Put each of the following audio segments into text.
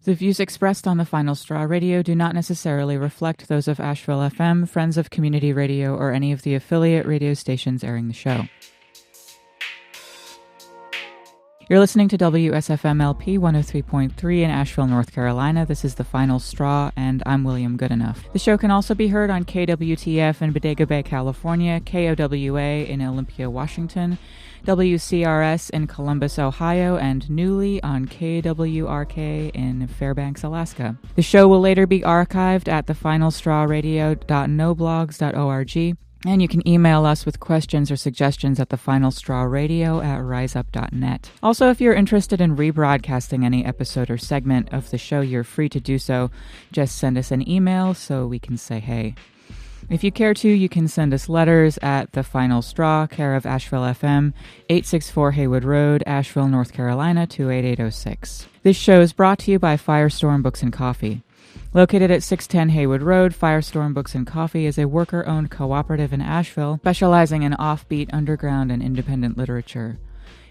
The views expressed on the Final Straw Radio do not necessarily reflect those of Asheville FM, Friends of Community Radio, or any of the affiliate radio stations airing the show. You're listening to WSFM-LP 103.3 in Asheville, North Carolina. This is The Final Straw, and I'm William Goodenough. The show can also be heard on KWTF in Bodega Bay, California, KOWA in Olympia, Washington, WCRS in Columbus, Ohio, and newly on KWRK in Fairbanks, Alaska. The show will later be archived at thefinalstrawradio.noblogs.org, and you can email us with questions or suggestions at thefinalstrawradio@riseup.net. Also, if you're interested in rebroadcasting any episode or segment of the show, you're free to do so. Just send us an email so we can say hey. If you care to, you can send us letters at The Final Straw, care of Asheville FM, 864 Haywood Road, Asheville, North Carolina, 28806. This show is brought to you by Firestorm Books and Coffee. Located at 610 Haywood Road, Firestorm Books and Coffee is a worker-owned cooperative in Asheville, specializing in offbeat, underground, and independent literature.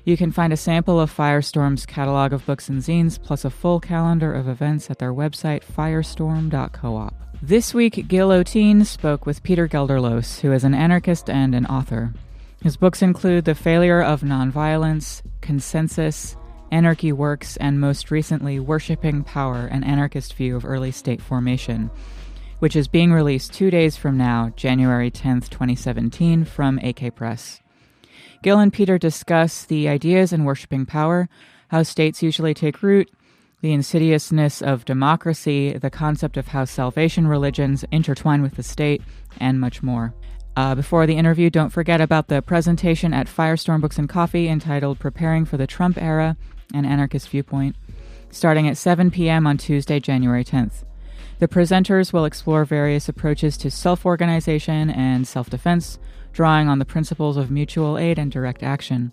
You can find a sample of Firestorm's catalog of books and zines, plus a full calendar of events at their website, firestorm.coop. This week, Gil O'Teen spoke with Peter Gelderloos, who is an anarchist and an author. His books include The Failure of Nonviolence, Consensus, Anarchy Works, and most recently, Worshipping Power, an Anarchist View of Early State Formation, which is being released 2 days from now, January 10th, 2017, from AK Press. Gil and Peter discuss the ideas in Worshipping Power, how states usually take root, the insidiousness of democracy, the concept of how salvation religions intertwine with the state, and much more. Before the interview, don't forget about the presentation at Firestorm Books and Coffee entitled Preparing for the Trump Era, an Anarchist Viewpoint, starting at 7 p.m. on Tuesday, January 10th. The presenters will explore various approaches to self-organization and self-defense, drawing on the principles of mutual aid and direct action.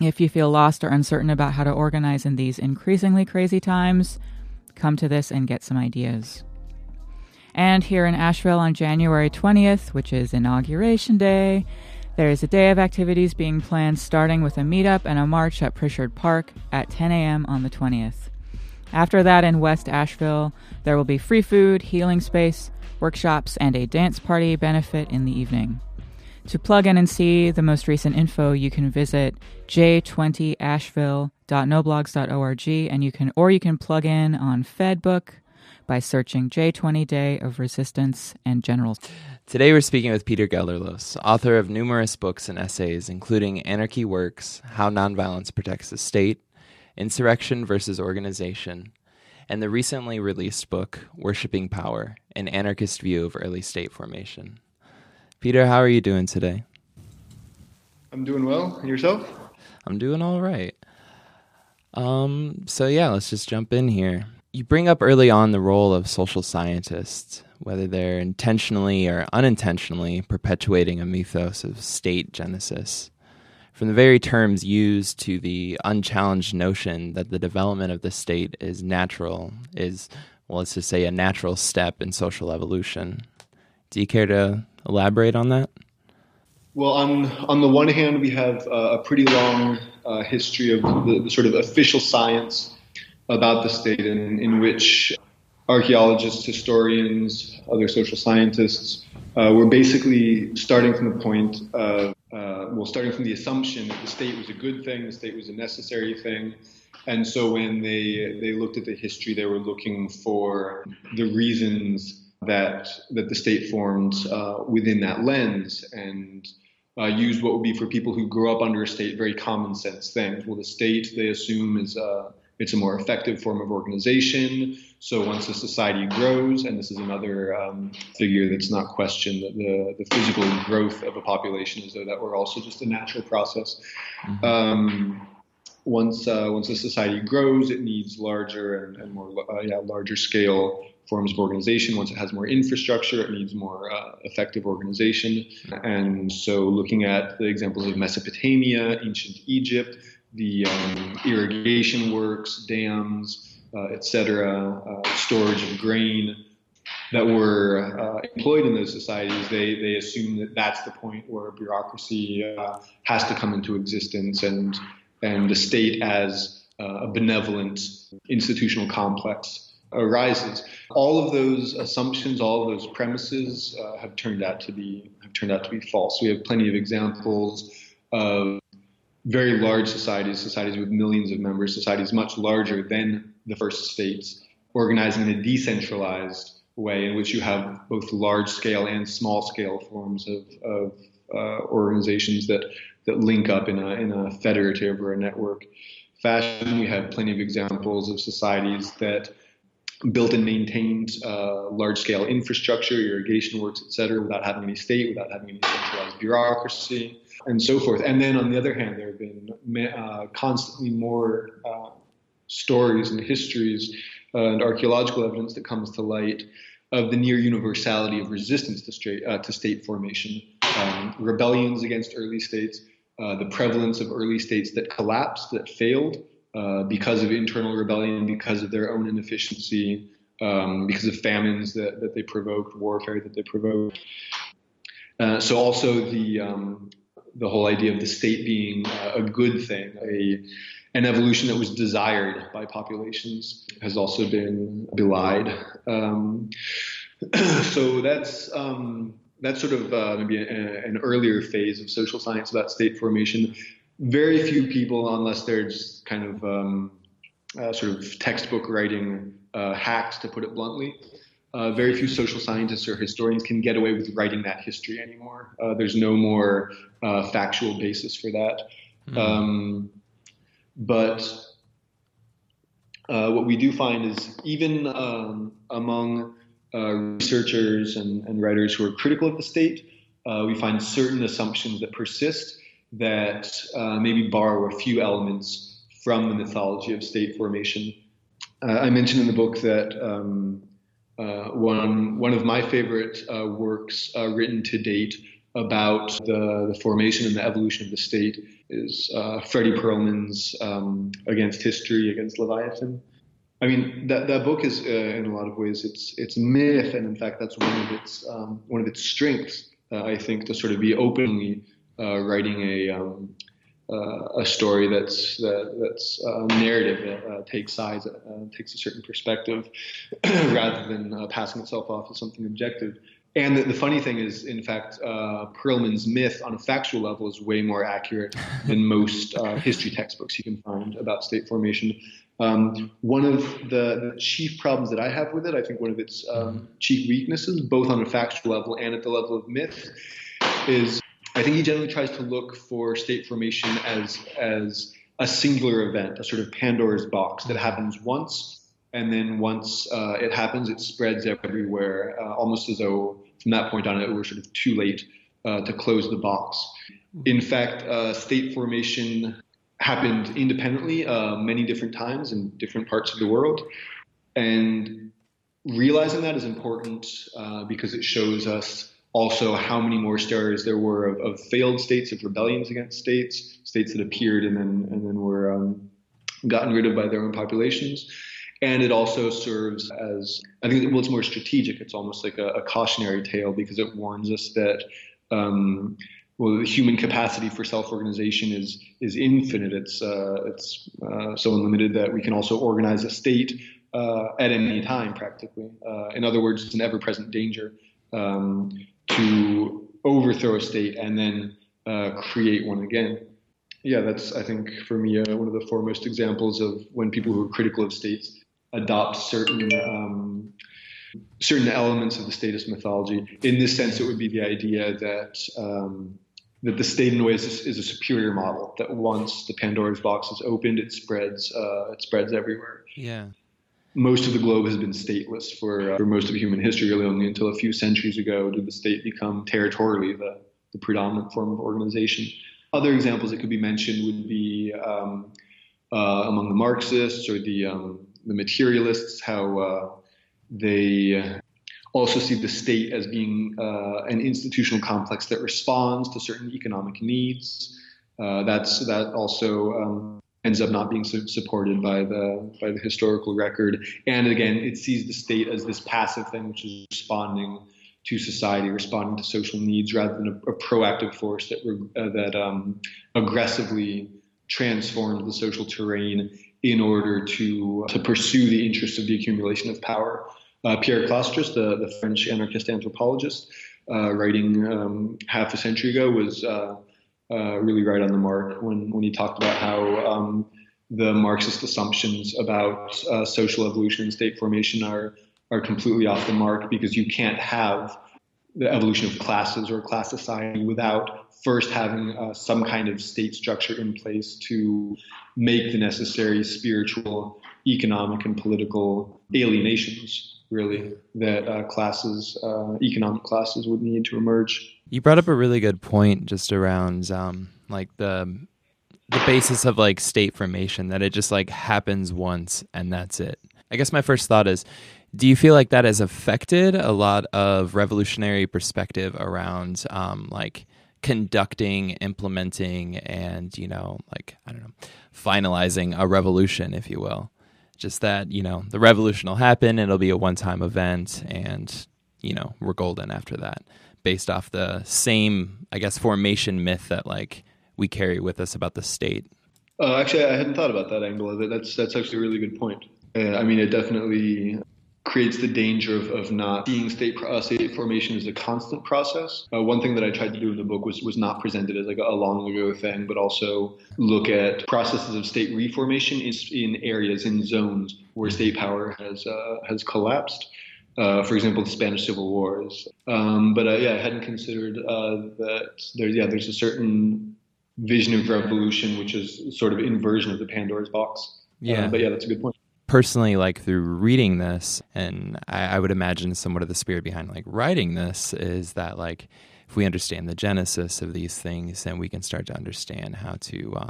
If you feel lost or uncertain about how to organize in these increasingly crazy times, come to this and get some ideas. And here in Asheville on January 20th, which is Inauguration Day, there is a day of activities being planned starting with a meetup and a march at Pritchard Park at 10 a.m. on the 20th. After that in West Asheville, there will be free food, healing space, workshops, and a dance party benefit in the evening. To plug in and see the most recent info, you can visit j20asheville.noblogs.org, and you can plug in on Fedbook by searching J20 Day of Resistance and General. Today we're speaking with Peter Gelderloos, author of numerous books and essays, including Anarchy Works, How Nonviolence Protects the State, Insurrection versus Organization, and the recently released book, Worshipping Power, an Anarchist View of Early State Formation. Peter, how are you doing today? I'm doing well. And yourself? I'm doing all right. Let's just jump in here. You bring up early on the role of social scientists, whether they're intentionally or unintentionally perpetuating a mythos of state genesis. From the very terms used to the unchallenged notion that the development of the state is natural, let's just say a natural step in social evolution. Do you care to elaborate on that? Well, on the one hand, we have a pretty long history of the sort of official science about the state in which archaeologists, historians, other social scientists were basically starting from the point of, starting from the assumption that the state was a good thing, the state was a necessary thing. And so when they looked at the history, they were looking for the reasons that the state formed within that lens, and used what would be for people who grew up under a state very common sense things. Well, the state, they assume, it's a more effective form of organization. So once a society grows, and this is another figure that's not questioned, the physical growth of a population is that we're also just a natural process. Mm-hmm. Once a society grows, it needs larger and more larger scale forms of organization. Once it has more infrastructure, it needs more effective organization. And so looking at the examples of Mesopotamia, ancient Egypt, the irrigation works, dams, etc., storage of grain that were employed in those societies, they assume that that's the point where bureaucracy has to come into existence, and the state as a benevolent institutional complex arises. All of those assumptions, all of those premises have turned out to be false. We have plenty of examples of very large societies with millions of members, societies much larger than the first states, organizing in a decentralized way in which you have both large-scale and small-scale forms of organizations that link up in a federative or a network fashion. We have plenty of examples of societies that built and maintained large-scale infrastructure, irrigation works, etc., without having any state, without having any centralized bureaucracy, and so forth. And then on the other hand, there have been constantly more stories and histories and archaeological evidence that comes to light of the near universality of resistance to state formation, rebellions against early states, the prevalence of early states that collapsed, that failed because of internal rebellion, because of their own inefficiency, because of famines that they provoked, warfare that they provoked. So also the whole idea of the state being a good thing, an evolution that was desired by populations, has also been belied. So that's sort of maybe an earlier phase of social science about state formation. Very few people, unless they're just kind of sort of textbook writing hacks, to put it bluntly, very few social scientists or historians can get away with writing that history anymore. There's no more factual basis for that. But what we do find is even among researchers and writers who are critical of the state, we find certain assumptions that persist that maybe borrow a few elements from the mythology of state formation. I mentioned in the book that one of my favorite works written to date about the formation and the evolution of the state is Freddie Perlman's Against History, Against Leviathan. I mean, that book is in a lot of ways it's myth, and in fact that's one of its strengths. I think, to sort of be openly writing a story that's narrative, that takes sides, takes a certain perspective, rather than passing itself off as something objective. And the funny thing is, in fact, Perlman's myth on a factual level is way more accurate than most history textbooks you can find about state formation. One of the chief problems that I have with it, I think one of its chief weaknesses, both on a factual level and at the level of myth, is I think he generally tries to look for state formation as a singular event, a sort of Pandora's box that happens once. And then once it happens, it spreads everywhere, almost as though from that point on it were sort of too late to close the box. In fact, state formation happened independently many different times in different parts of the world. And realizing that is important because it shows us also how many more stories there were of failed states, of rebellions against states that appeared and then were gotten rid of by their own populations. And it also serves as, I think, it's more strategic. It's almost like a cautionary tale because it warns us that, the human capacity for self-organization is infinite. It's so unlimited that we can also organize a state at any time, practically. In other words, it's an ever-present danger to overthrow a state and then create one again. Yeah, that's, I think, for me, one of the foremost examples of when people who are critical of states adopt certain elements of the statist mythology. In this sense, it would be the idea that the state in a way is a superior model, that once the Pandora's box is opened, it spreads everywhere. Yeah. Most of the globe has been stateless for most of human history. Really, only until a few centuries ago did the state become territorially the predominant form of organization. Other examples that could be mentioned would be among the Marxists or the materialists, how they also see the state as being an institutional complex that responds to certain economic needs. That also ends up not being supported by the historical record. And again, it sees the state as this passive thing, which is responding to society, responding to social needs, rather than a proactive force that aggressively transformed the social terrain in order to pursue the interests of the accumulation of power. Pierre Clastres, the French anarchist anthropologist, writing half a century ago, was really right on the mark when he talked about how the Marxist assumptions about social evolution and state formation are completely off the mark, because you can't have the evolution of classes or class society without first having some kind of state structure in place to make the necessary spiritual, economic, and political alienations, really, that economic classes would need to emerge. You brought up a really good point just around like the basis of like state formation, that it just like happens once and that's it. I guess my first thought is, do you feel like that has affected a lot of revolutionary perspective around like conducting, implementing, and, like, I don't know, finalizing a revolution, if you will? Just that, the revolution will happen, it'll be a one-time event, and, we're golden after that, based off the same, I guess, formation myth that like we carry with us about the state. Actually, I hadn't thought about that angle of it. That's actually a really good point. I mean, it definitely creates the danger of not seeing state formation as a constant process. One thing that I tried to do in the book was not present it as like a long ago thing, but also look at processes of state reformation in areas, in zones where state power has collapsed. For example, the Spanish Civil Wars. But I hadn't considered that there's a certain vision of revolution which is sort of inversion of the Pandora's box. But that's a good point. Personally, like through reading this, and I would imagine somewhat of the spirit behind like writing this is that like if we understand the genesis of these things, then we can start to understand how to,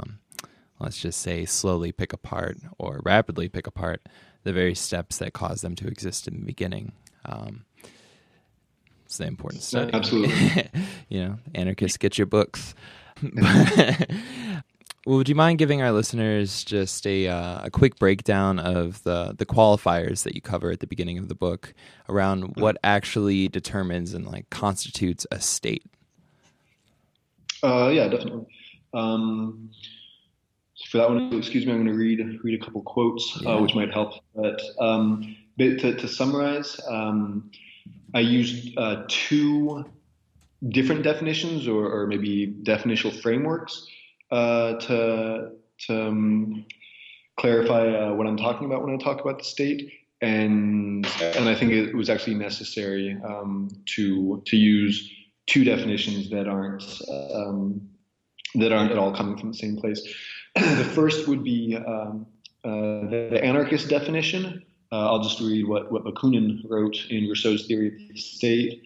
let's just say, slowly pick apart or rapidly pick apart the very steps that cause them to exist in the beginning. It's the important study. Absolutely. Anarchists, get your books. Well, would you mind giving our listeners just a quick breakdown of the qualifiers that you cover at the beginning of the book around what actually determines and like constitutes a state? Yeah, definitely. For that one, excuse me, I'm going to read a couple quotes, which might help. But to summarize, I used two different definitions or maybe definitional frameworks to clarify what I'm talking about when I talk about the state, and I think it was actually necessary to use two definitions that aren't at all coming from the same place. The first would be the anarchist definition. I'll just read what Bakunin wrote in Rousseau's Theory of the State.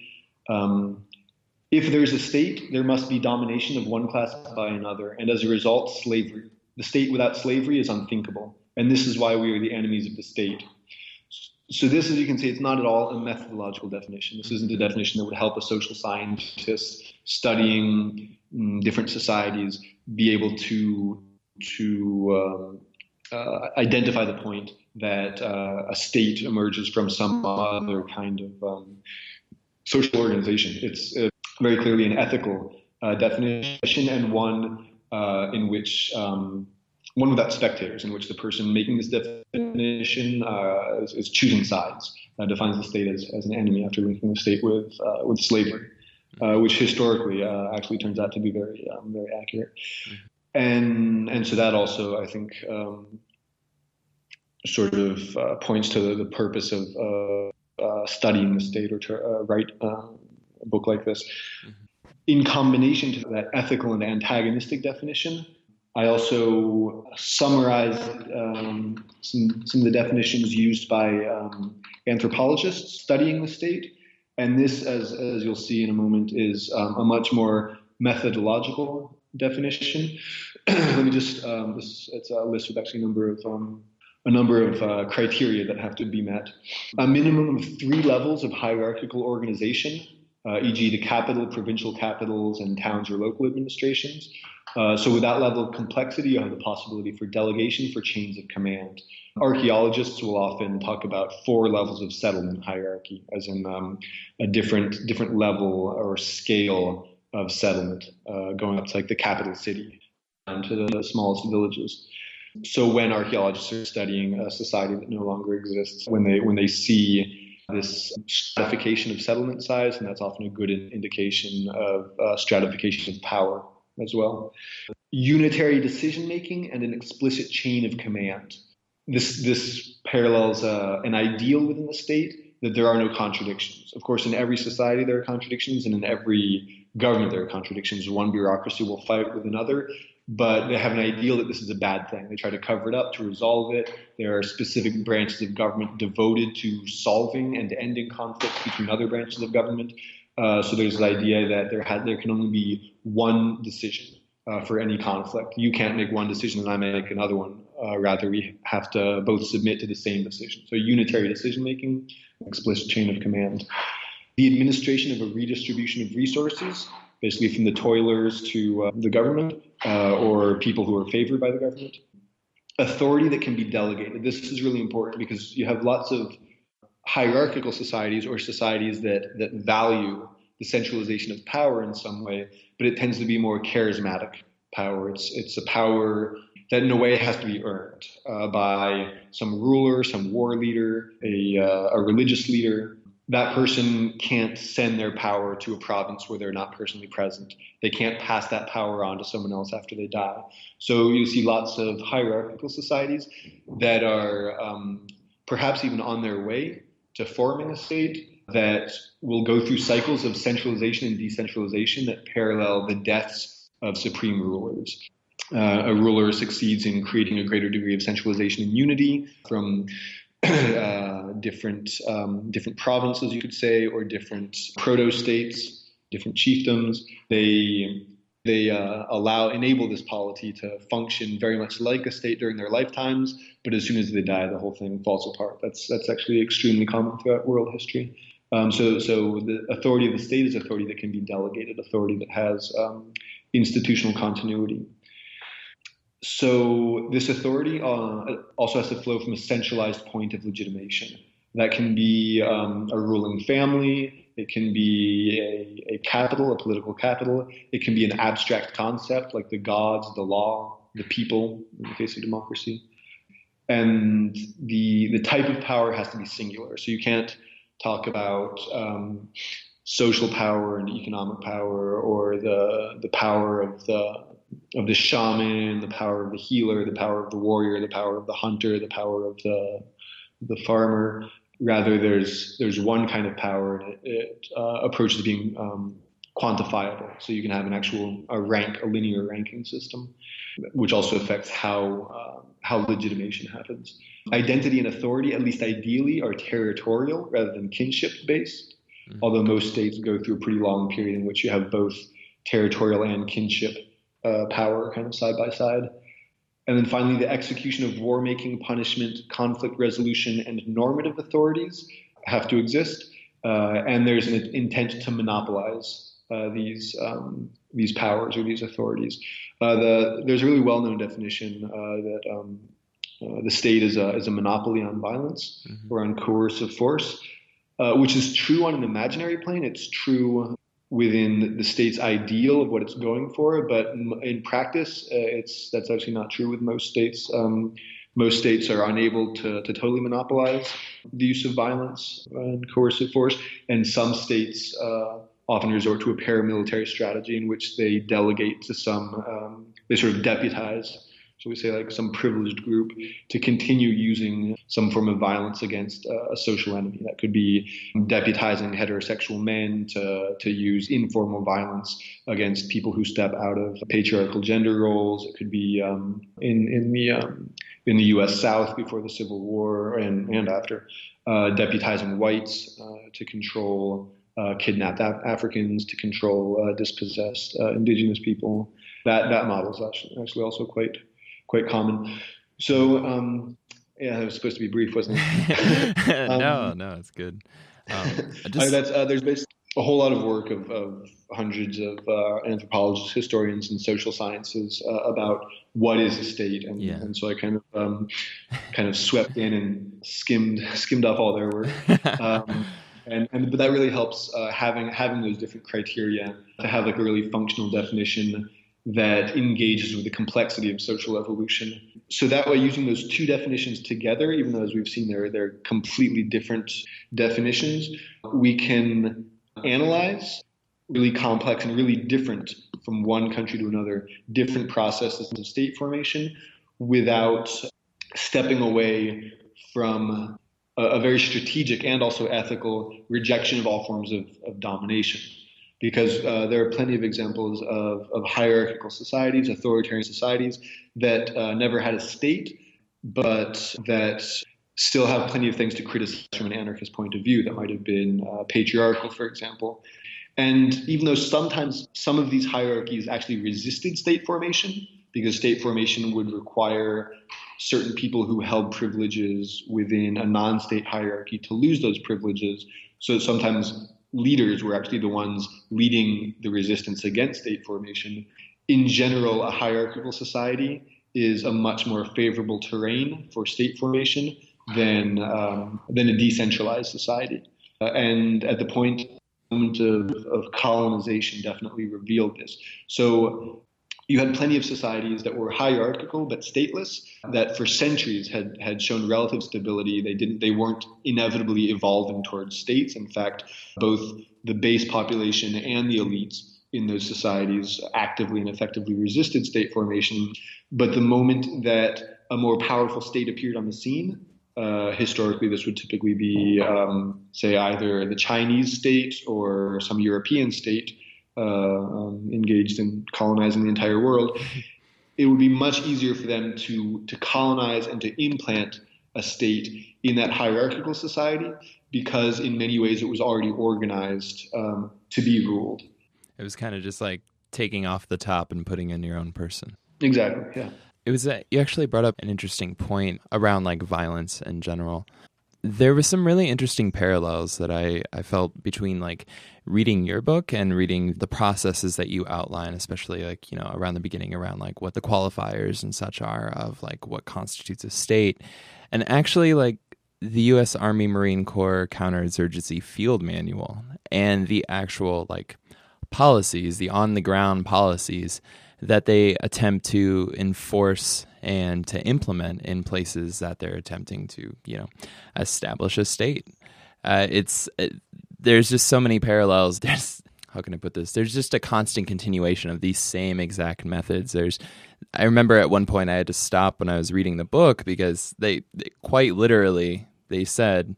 If there is a state, there must be domination of one class by another, and as a result, slavery. The state without slavery is unthinkable, and this is why we are the enemies of the state. So this, as you can see, it's not at all a methodological definition. This isn't a definition that would help a social scientist studying different societies be able to identify the point that a state emerges from some other kind of social organization. It's very clearly an ethical definition, and one in which one without spectators, in which the person making this definition is choosing sides, defines the state as an enemy after linking the state with slavery, which historically actually turns out to be very accurate. And so that also, I think, sort of points to the purpose of studying the state or to write a book like this. In combination to that ethical and antagonistic definition, I also summarized some of the definitions used by anthropologists studying the state. And this, as you'll see in a moment, is a much more methodological definition. Let me just, it's a list with actually a number of criteria that have to be met. A minimum of 3 levels of hierarchical organization, e.g. the capital, provincial capitals, and towns or local administrations. So with that level of complexity, you have the possibility for delegation for chains of command. Archaeologists will often talk about 4 levels of settlement hierarchy, as in a different level or scale of settlement, going up to like the capital city and to the smallest villages. So when archaeologists are studying a society that no longer exists, when they see this stratification of settlement size, and that's often a good indication of stratification of power as well. Unitary decision making and an explicit chain of command. This parallels an ideal within the state, that there are no contradictions. Of course, in every society there are contradictions, and in every government there are contradictions. One bureaucracy will fight with another, but they have an ideal that this is a bad thing. They try to cover it up, to resolve it. There are specific branches of government devoted to solving and ending conflicts between other branches of government. So there's the idea that there can only be one decision for any conflict. You can't make one decision and I make another one. Rather, we have to both submit to the same decision. So unitary decision-making, explicit chain of command. The administration of a redistribution of resources, basically from the toilers to the government or people who are favored by the government. Authority that can be delegated. This is really important because you have lots of hierarchical societies or societies that value the centralization of power in some way, but it tends to be more charismatic power. It's a power that in a way has to be earned by some ruler, some war leader, a religious leader. That person can't send their power to a province where they're not personally present. They can't pass that power on to someone else after they die. So you see lots of hierarchical societies that are perhaps even on their way to forming a state that will go through cycles of centralization and decentralization that parallel the deaths of supreme rulers. A ruler succeeds in creating a greater degree of centralization and unity from different provinces, you could say, or different proto-states, different chiefdoms. They enable this polity to function very much like a state during their lifetimes, but as soon as they die, the whole thing falls apart. That's actually extremely common throughout world history. So the authority of the state is authority that can be delegated, authority that has institutional continuity. So this authority also has to flow from a centralized point of legitimation. That can be a ruling family. It can be a capital, a political capital. It can be an abstract concept like the gods, the law, the people, in the case of democracy. And the type of power has to be singular. So you can't talk about social power and economic power, or the power of the shaman, the power of the healer, the power of the warrior, the power of the hunter, the power of the farmer. Rather, there's one kind of power, and it approaches being quantifiable. So you can have a linear ranking system, which also affects how legitimation happens. Identity and authority, at least ideally, are territorial rather than kinship-based, although most states go through a pretty long period in which you have both territorial and kinship power kind of side by side. And then finally, the execution of war-making, punishment, conflict resolution, and normative authorities have to exist. And there's an intent to monopolize these powers or these authorities. There's a really well-known definition that the state is a monopoly on violence or on coercive force, which is true on an imaginary plane. It's true within the state's ideal of what it's going for, but in practice, that's actually not true with most states. Most states are unable to totally monopolize the use of violence and coercive force, and some states often resort to a paramilitary strategy in which they delegate to they sort of deputize, so we say like some privileged group, to continue using some form of violence against a social enemy. That could be deputizing heterosexual men to use informal violence against people who step out of patriarchal gender roles. It could be in the U.S. South before the Civil War and after, deputizing whites to control kidnapped Africans, to control dispossessed indigenous people. That model is actually also quite common. So, it was supposed to be brief, wasn't it? No, it's good. There's basically a whole lot of work of hundreds of anthropologists, historians, and social sciences about what is a state, and so I kind of swept in and skimmed off all their work. But that really helps having those different criteria to have like a really functional definition that engages with the complexity of social evolution. So that way, using those two definitions together, even though, as we've seen, they're completely different definitions, we can analyze really complex and really different from one country to another, different processes of state formation without stepping away from a very strategic and also ethical rejection of all forms of domination. Because there are plenty of examples of hierarchical societies, authoritarian societies that never had a state, but that still have plenty of things to criticize from an anarchist point of view. That might have been patriarchal, for example. And even though sometimes some of these hierarchies actually resisted state formation, because state formation would require certain people who held privileges within a non-state hierarchy to lose those privileges. So sometimes leaders were actually the ones leading the resistance against state formation. In general, a hierarchical society is a much more favorable terrain for state formation than a decentralized society. And at the point of colonization definitely revealed this. So you had plenty of societies that were hierarchical but stateless, that for centuries had shown relative stability. They weren't inevitably evolving towards states. In fact, both the base population and the elites in those societies actively and effectively resisted state formation. But the moment that a more powerful state appeared on the scene, historically this would typically be, say, either the Chinese state or some European state, engaged in colonizing the entire world, it would be much easier for them to colonize and to implant a state in that hierarchical society, because in many ways it was already organized to be ruled. It was kind of just like taking off the top and putting in your own person. Exactly, yeah. It was you actually brought up an interesting point around like violence in general. There was some really interesting parallels that I felt between like reading your book and reading the processes that you outline, especially like, you know, around the beginning, around like what the qualifiers and such are of like what constitutes a state. And actually like the U.S. Army Marine Corps Counterinsurgency Field Manual and the actual like policies, the on the ground policies that they attempt to enforce and to implement in places that they're attempting to, you know, establish a state. There's just so many parallels. How can I put this? There's just a constant continuation of these same exact methods. I remember at one point I had to stop when I was reading the book because they quite literally, they said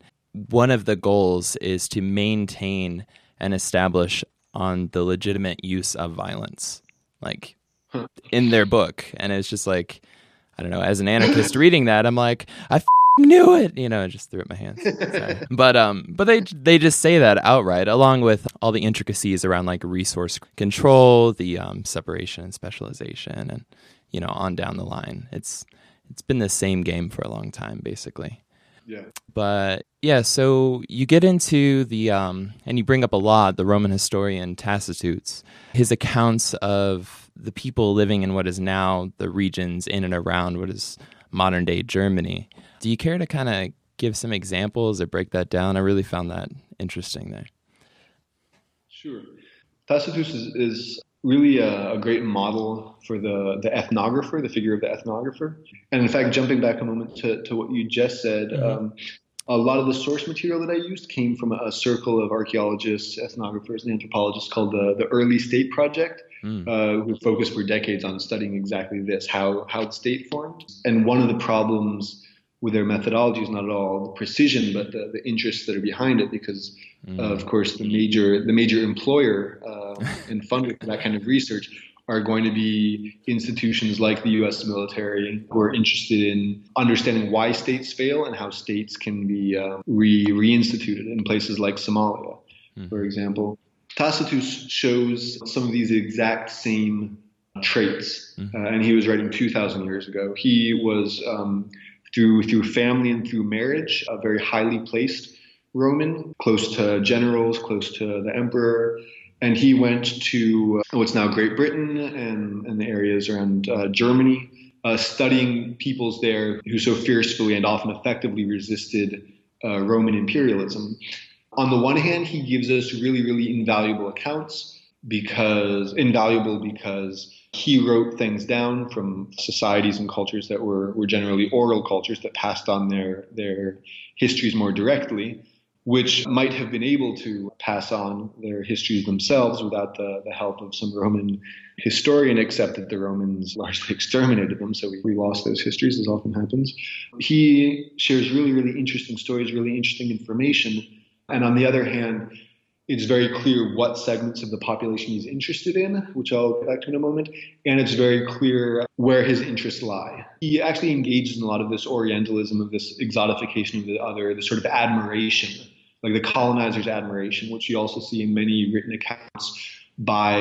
one of the goals is to maintain and establish on the legitimate use of violence, like in their book. And it's just like, I don't know, as an anarchist reading that, I'm like, I knew it, you know, I just threw up my hands. Sorry. But they just say that outright, along with all the intricacies around like resource control, the separation and specialization, and, you know, on down the line. It's been the same game for a long time, basically. Yeah. But yeah, so you get into the, and you bring up a lot, the Roman historian Tacitus, his accounts of the people living in what is now the regions in and around what is modern day Germany. Do you care to kind of give some examples or break that down? I really found that interesting there. Sure. Tacitus is really a great model for the ethnographer, the figure of the ethnographer. And in fact, jumping back a moment to what you just said, a lot of the source material that I used came from a circle of archaeologists, ethnographers, and anthropologists called the Early State Project, who focused for decades on studying exactly this, how the state formed. And one of the problems with their methodology is not at all the precision, but the interests that are behind it, because of course the major employer and funder for that kind of research are going to be institutions like the U.S. military, who are interested in understanding why states fail and how states can be reinstituted in places like Somalia, for example. Tacitus shows some of these exact same traits, and he was writing 2,000 years ago. He was through family and through marriage, a very highly placed Roman, close to generals, close to the emperor. And he went to what's now Great Britain and the areas around Germany, studying peoples there who so fiercely and often effectively resisted Roman imperialism. On the one hand, he gives us really, really invaluable accounts because he wrote things down from societies and cultures that were generally oral cultures that passed on their histories more directly, which might have been able to pass on their histories themselves without the help of some Roman historian, except that the Romans largely exterminated them, so we lost those histories, as often happens. He shares really, really interesting stories, really interesting information, and on the other hand, it's very clear what segments of the population he's interested in, which I'll get back to in a moment, and it's very clear where his interests lie. He actually engages in a lot of this Orientalism, of this exotification of the other, the sort of admiration, like the colonizer's admiration, which you also see in many written accounts by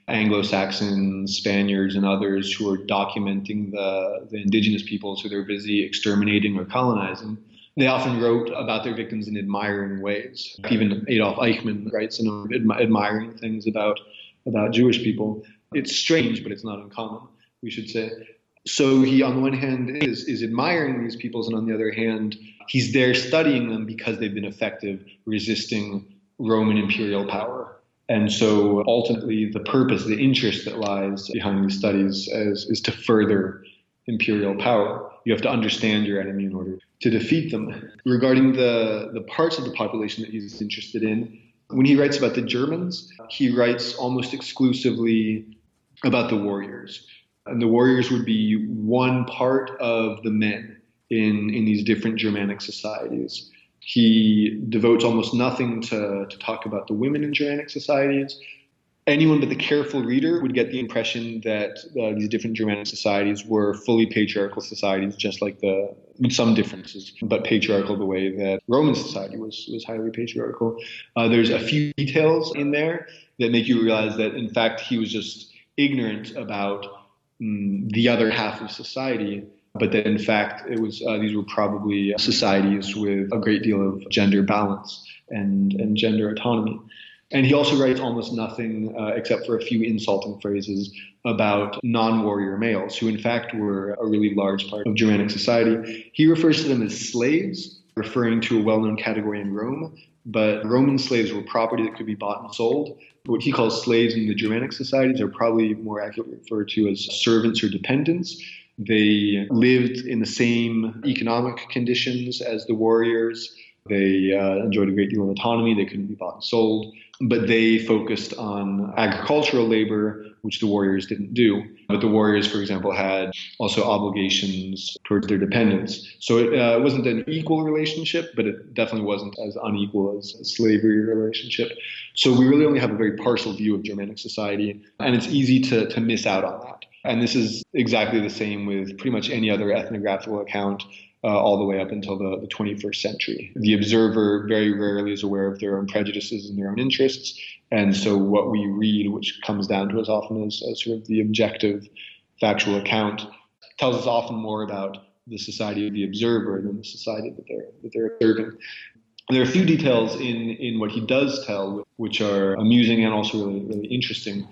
Anglo-Saxon, Spaniards, and others who are documenting the indigenous peoples who they're busy exterminating or colonizing. They often wrote about their victims in admiring ways. Even Adolf Eichmann writes in admiring things about Jewish people. It's strange, but it's not uncommon, we should say. So he, on the one hand, is admiring these peoples, and on the other hand, he's there studying them because they've been effective resisting Roman imperial power. And so ultimately, the purpose, the interest that lies behind these studies is to further imperial power. You have to understand your enemy in order to defeat them. Regarding the parts of the population that he's interested in, when he writes about the Germans, he writes almost exclusively about the warriors. And the warriors would be one part of the men in these different Germanic societies. He devotes almost nothing to talk about the women in Germanic societies. Anyone but the careful reader would get the impression that these different Germanic societies were fully patriarchal societies, just like with some differences, but patriarchal the way that Roman society was highly patriarchal. There's a few details in there that make you realize that, in fact, he was just ignorant about the other half of society, but that, in fact, it was these were probably societies with a great deal of gender balance and gender autonomy. And he also writes almost nothing except for a few insulting phrases about non-warrior males, who in fact were a really large part of Germanic society. He refers to them as slaves, referring to a well-known category in Rome, but Roman slaves were property that could be bought and sold. What he calls slaves in the Germanic societies are probably more accurately referred to as servants or dependents. They lived in the same economic conditions as the warriors. They enjoyed a great deal of autonomy. They couldn't be bought and sold. But they focused on agricultural labor, which the warriors didn't do. But the warriors, for example, had also obligations towards their dependents. So it wasn't an equal relationship, but it definitely wasn't as unequal as a slavery relationship. So we really only have a very partial view of Germanic society, and it's easy to miss out on that. And this is exactly the same with pretty much any other ethnographical account all the way up until the 21st century. The observer very rarely is aware of their own prejudices and their own interests. And so what we read, which comes down to us often as sort of the objective factual account, tells us often more about the society of the observer than the society that they're observing. There are a few details in what he does tell, which are amusing and also really, really interesting.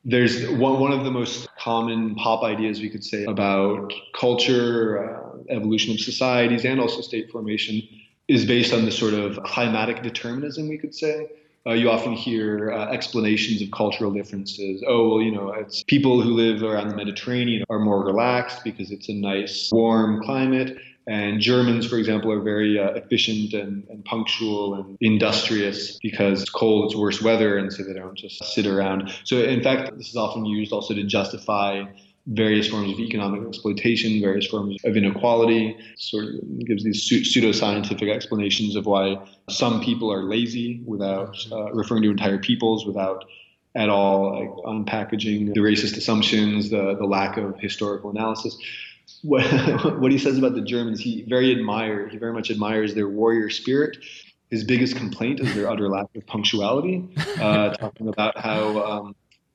There's one of the most common pop ideas, we could say, about culture, evolution of societies, and also state formation is based on this sort of climatic determinism, we could say. You often hear explanations of cultural differences. Oh, well, it's people who live around the Mediterranean are more relaxed because it's a nice, warm climate. And Germans, for example, are very efficient and punctual and industrious because it's cold, it's worse weather, and so they don't just sit around. So, in fact, this is often used also to justify various forms of economic exploitation, various forms of inequality. Sort of gives these pseudoscientific explanations of why some people are lazy without referring to entire peoples, without at all unpackaging the racist assumptions, the lack of historical analysis. What he says about the Germans, he very much admires their warrior spirit. His biggest complaint is their utter lack of punctuality, talking about how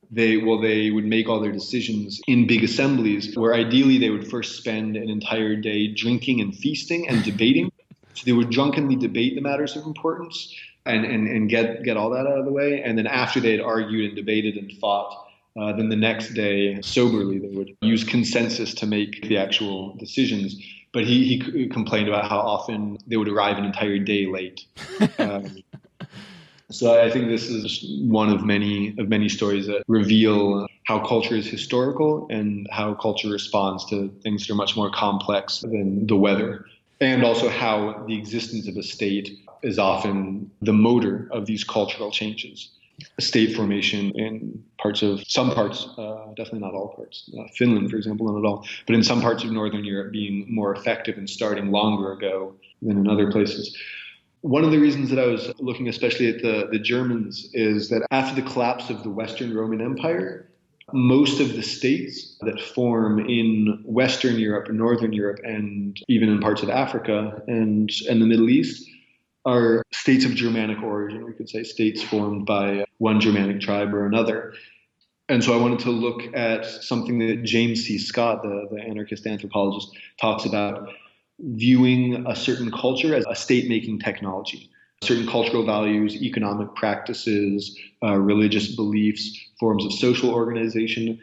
they would make all their decisions in big assemblies, where ideally they would first spend an entire day drinking and feasting and debating. So they would drunkenly debate the matters of importance and get all that out of the way. And then after they had argued and debated and fought, then the next day, soberly, they would use consensus to make the actual decisions. But he complained about how often they would arrive an entire day late. So I think this is one of many stories that reveal how culture is historical and how culture responds to things that are much more complex than the weather, and also how the existence of a state is often the motor of these cultural changes. State formation in some parts, definitely not all parts, Finland, for example, not at all, but in some parts of Northern Europe being more effective and starting longer ago than in other places. One of the reasons that I was looking especially at the Germans is that after the collapse of the Western Roman Empire, most of the states that form in Western Europe, Northern Europe, and even in parts of Africa and the Middle East are states of Germanic origin. We could say states formed by one Germanic tribe or another. And so I wanted to look at something that James C. Scott, the anarchist anthropologist, talks about, viewing a certain culture as a state-making technology. Certain cultural values, economic practices, religious beliefs, forms of social organization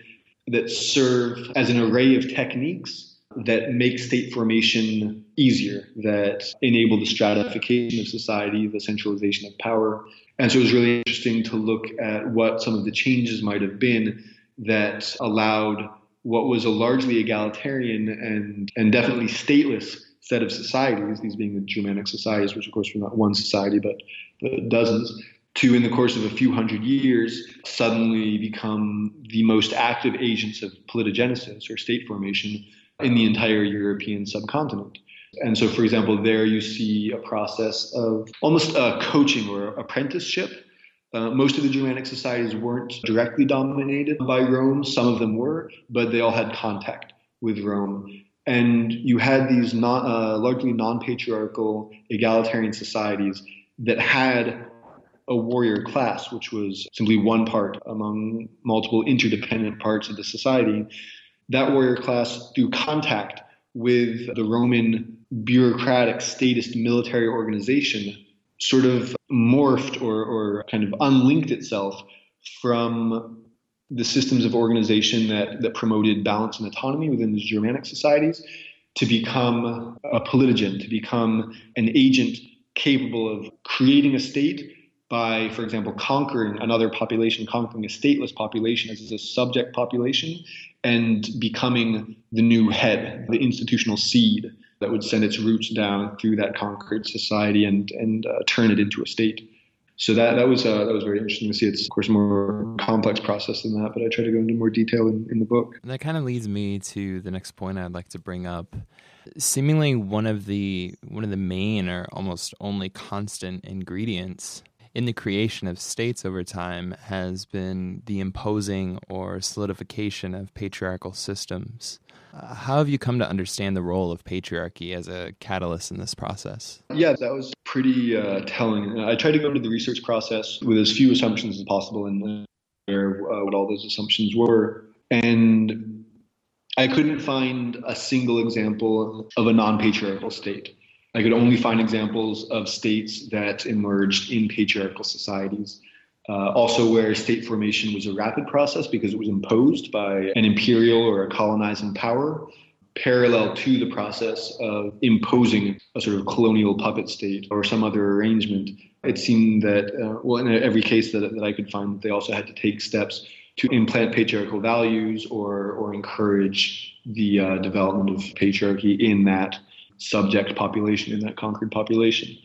that serve as an array of techniques that make state formation easier, that enable the stratification of society, the centralization of power. And so it was really interesting to look at what some of the changes might have been that allowed what was a largely egalitarian and definitely stateless set of societies, these being the Germanic societies, which of course were not one society, but dozens, to, in the course of a few hundred years, suddenly become the most active agents of politogenesis or state formation in the entire European subcontinent. And so, for example, there you see a process of almost a coaching or apprenticeship. Most of the Germanic societies weren't directly dominated by Rome. Some of them were, but they all had contact with Rome. And you had these largely non-patriarchal egalitarian societies that had a warrior class, which was simply one part among multiple interdependent parts of the society. That warrior class, through contact with the Roman bureaucratic statist military organization, sort of morphed or kind of unlinked itself from the systems of organization that promoted balance and autonomy within the Germanic societies to become a politogen, to become an agent capable of creating a state by, for example, conquering another population, conquering a stateless population as a subject population, and becoming the new head, the institutional seed that would send its roots down through that conquered society and turn it into a state. So that was very interesting to see. It's, of course, a more complex process than that, but I try to go into more detail in the book. And that kind of leads me to the next point I'd like to bring up. Seemingly one of the main or almost only constant ingredients in the creation of states over time has been the imposing or solidification of patriarchal systems. How have you come to understand the role of patriarchy as a catalyst in this process? Yeah, that was pretty telling. I tried to go into the research process with as few assumptions as possible and what all those assumptions were. And I couldn't find a single example of a non-patriarchal state. I could only find examples of states that emerged in patriarchal societies. Also where state formation was a rapid process because it was imposed by an imperial or a colonizing power, parallel to the process of imposing a sort of colonial puppet state or some other arrangement. It seemed that, in every case that I could find, they also had to take steps to implant patriarchal values or encourage the development of patriarchy in that subject population, in that conquered population.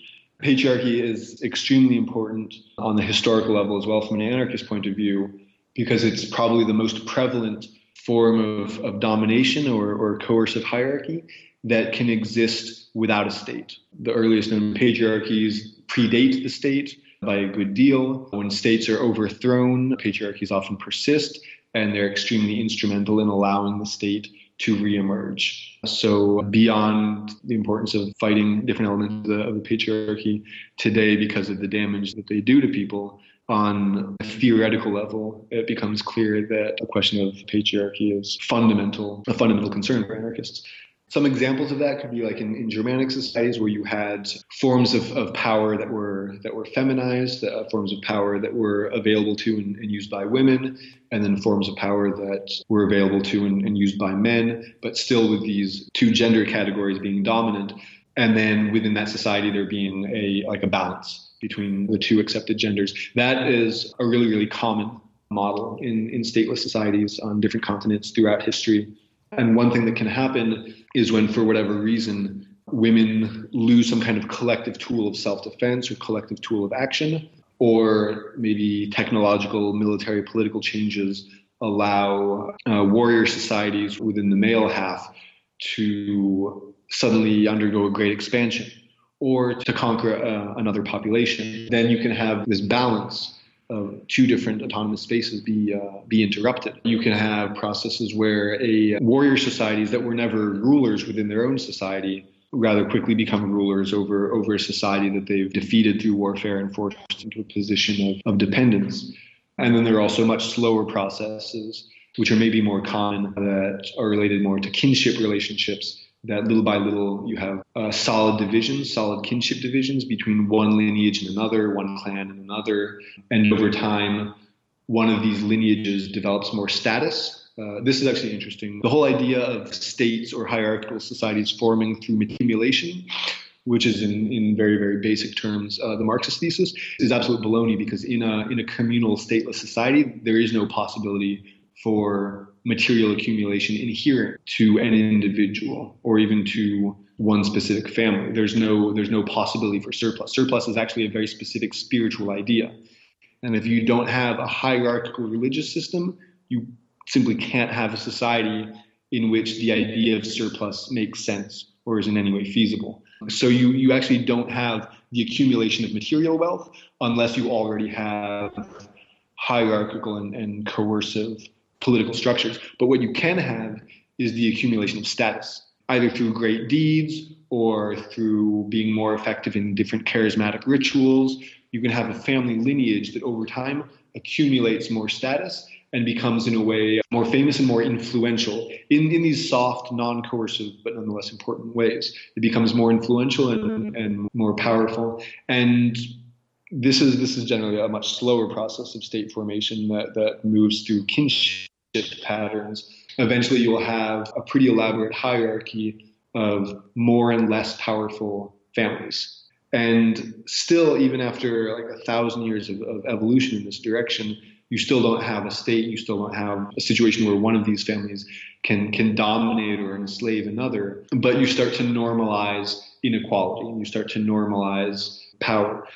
Patriarchy is extremely important on the historical level as well from an anarchist point of view, because it's probably the most prevalent form of domination or coercive hierarchy that can exist without a state. The earliest known patriarchies predate the state by a good deal. When states are overthrown, patriarchies often persist, and they're extremely instrumental in allowing the state to reemerge. So beyond the importance of fighting different elements of the patriarchy today because of the damage that they do to people, on a theoretical level, it becomes clear that the question of patriarchy is a fundamental concern for anarchists. Some examples of that could be like in Germanic societies where you had forms of power that were feminized, forms of power that were available to and used by women, and then forms of power that were available to and used by men, but still with these two gender categories being dominant. And then within that society there being a balance between the two accepted genders. That is a really, really common model in stateless societies on different continents throughout history. And one thing that can happen is when, for whatever reason, women lose some kind of collective tool of self-defense or collective tool of action, or maybe technological, military, political changes allow warrior societies within the male half to suddenly undergo a great expansion or to conquer another population. Then you can have this balance of two different autonomous spaces be interrupted. You can have processes where warrior societies that were never rulers within their own society rather quickly become rulers over a society that they've defeated through warfare and forced into a position of dependence. And then there are also much slower processes, which are maybe more common, that are related more to kinship relationships, that little by little you have solid kinship divisions between one lineage and another, one clan and another. And over time, one of these lineages develops more status. This is actually interesting. The whole idea of states or hierarchical societies forming through accumulation, which is in very, very basic terms the Marxist thesis, is absolute baloney, because in a communal stateless society, there is no possibility for material accumulation inherent to an individual or even to one specific family. There's no possibility for surplus. Surplus is actually a very specific spiritual idea. And if you don't have a hierarchical religious system, you simply can't have a society in which the idea of surplus makes sense or is in any way feasible. So you actually don't have the accumulation of material wealth unless you already have hierarchical and coercive political structures. But what you can have is the accumulation of status, either through great deeds or through being more effective in different charismatic rituals. You can have a family lineage that over time accumulates more status and becomes, in a way, more famous and more influential in these soft, non-coercive, but nonetheless important ways. It becomes more influential and more powerful. And this is generally a much slower process of state formation that moves through kinship patterns. Eventually, you'll have a pretty elaborate hierarchy of more and less powerful families. And still, even after like 1,000 years of evolution in this direction, you still don't have a state, you still don't have a situation where one of these families can dominate or enslave another, but you start to normalize inequality and you start to normalize power.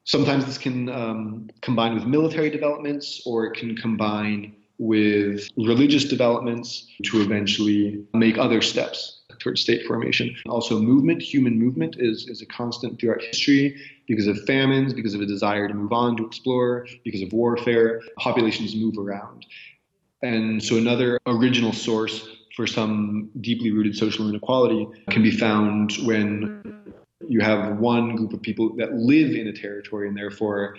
Sometimes this can combine with military developments, or it can combine with religious developments to eventually make other steps towards state formation. Also human movement is a constant throughout history because of famines, because of a desire to move on, to explore, because of warfare. Populations move around. And so another original source for some deeply rooted social inequality can be found when you have one group of people that live in a territory and therefore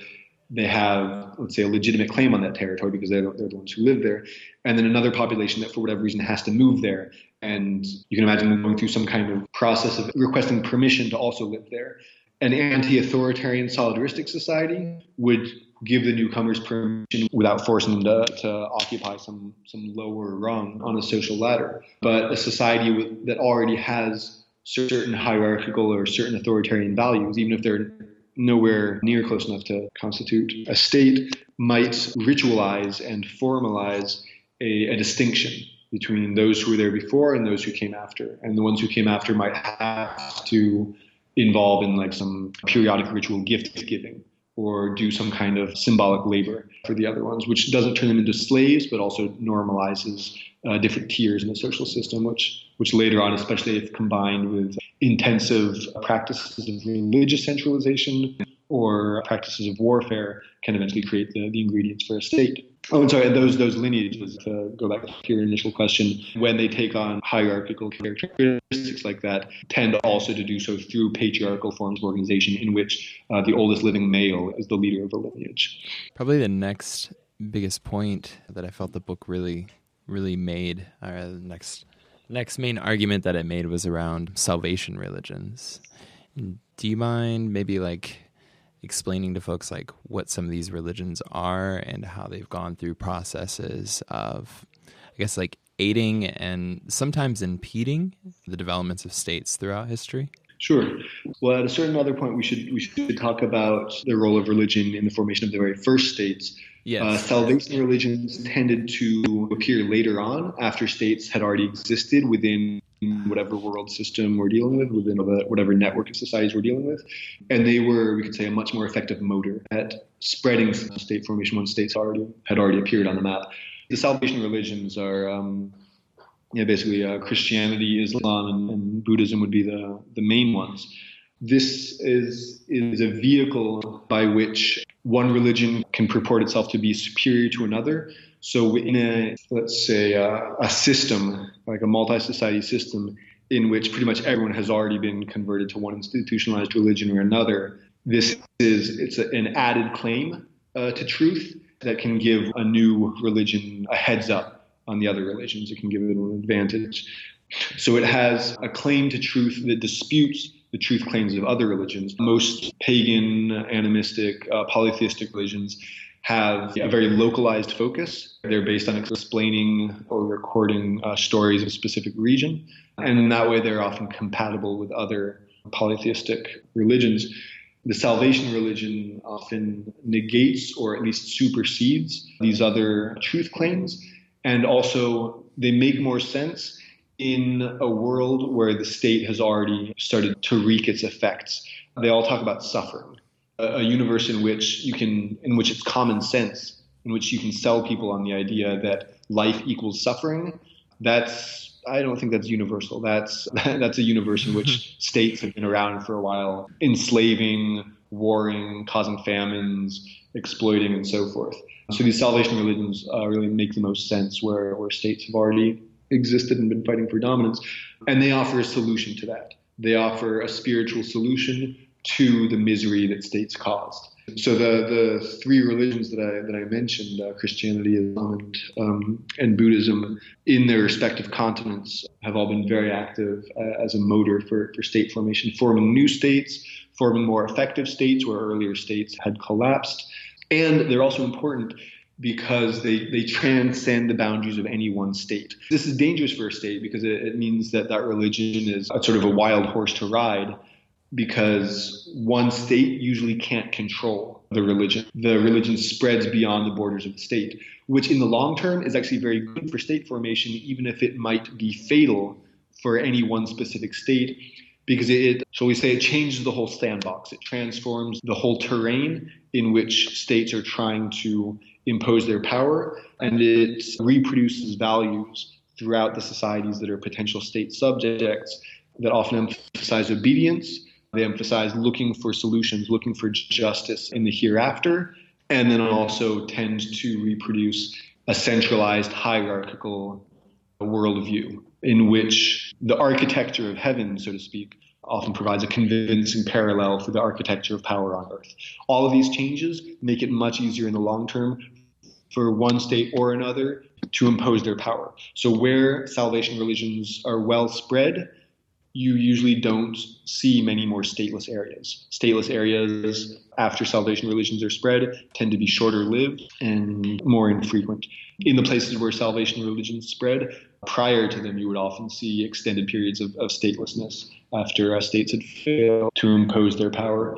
they have, let's say, a legitimate claim on that territory because they're the ones who live there. And then another population that for whatever reason has to move there. And you can imagine them going through some kind of process of requesting permission to also live there. An anti-authoritarian solidaristic society would give the newcomers permission without forcing them to occupy some lower rung on a social ladder. But a society that already has certain hierarchical or certain authoritarian values, even if they're nowhere near close enough to constitute a state, might ritualize and formalize a distinction between those who were there before and those who came after. And the ones who came after might have to involve in like some periodic ritual gift giving or do some kind of symbolic labor for the other ones, which doesn't turn them into slaves, but also normalizes different tiers in the social system, which later on, especially if combined with intensive practices of religious centralization or practices of warfare, can eventually create the ingredients for a state. Oh, and sorry, those lineages, to go back to your initial question, when they take on hierarchical characteristics like that, tend also to do so through patriarchal forms of organization in which the oldest living male is the leader of the lineage. Probably the next biggest point that I felt the book really made, or the next main argument that it made, was around salvation religions. Do you mind maybe explaining to folks what some of these religions are and how they've gone through processes of, I guess, aiding and sometimes impeding the developments of states throughout history? Sure. Well, at a certain other point, we should talk about the role of religion in the formation of the very first states. Yes. Salvation religions tended to appear later on, after states had already existed within whatever world system we're dealing with, within whatever network of societies we're dealing with. And they were, we could say, a much more effective motor at spreading state formation once states had already appeared on the map. The salvation religions are basically Christianity, Islam, and Buddhism would be the main ones. This is a vehicle by which one religion can purport itself to be superior to another. So in let's say, a system, like a multi-society system, in which pretty much everyone has already been converted to one institutionalized religion or another, it's an added claim to truth that can give a new religion a heads up on the other religions. It can give it an advantage. So it has a claim to truth that disputes the truth claims of other religions. Most pagan, animistic, polytheistic religions have a very localized focus. They're based on explaining or recording stories of a specific region. And in that way, they're often compatible with other polytheistic religions. The salvation religion often negates or at least supersedes these other truth claims. And also, they make more sense in a world where the state has already started to wreak its effects. They all talk about suffering, a universe in which it's common sense, in which you can sell people on the idea that life equals suffering. I don't think that's universal. That's a universe in which states have been around for a while, enslaving, warring, causing famines, exploiting, and so forth. So these salvation religions really make the most sense where states have already existed and been fighting for dominance. And they offer a solution to that. They offer a spiritual solution to the misery that states caused. So the three religions that I mentioned, Christianity, Islam, and Buddhism, in their respective continents, have all been very active as a motor for state formation, forming new states, forming more effective states where earlier states had collapsed. And they're also important because they transcend the boundaries of any one state. This is dangerous for a state because it means that religion is a sort of a wild horse to ride, because one state usually can't control the religion. The religion spreads beyond the borders of the state, which in the long term is actually very good for state formation, even if it might be fatal for any one specific state, because it changes the whole sandbox. It transforms the whole terrain in which states are trying to impose their power, and it reproduces values throughout the societies that are potential state subjects that often emphasize obedience. They emphasize looking for solutions, looking for justice in the hereafter, and then also tend to reproduce a centralized hierarchical worldview in which the architecture of heaven, so to speak, often provides a convincing parallel for the architecture of power on earth. All of these changes make it much easier in the long term for one state or another to impose their power. So where salvation religions are well spread, you usually don't see many more stateless areas. Stateless areas, after salvation religions are spread, tend to be shorter lived and more infrequent. In the places where salvation religions spread, prior to them, you would often see extended periods of statelessness after states had failed to impose their power.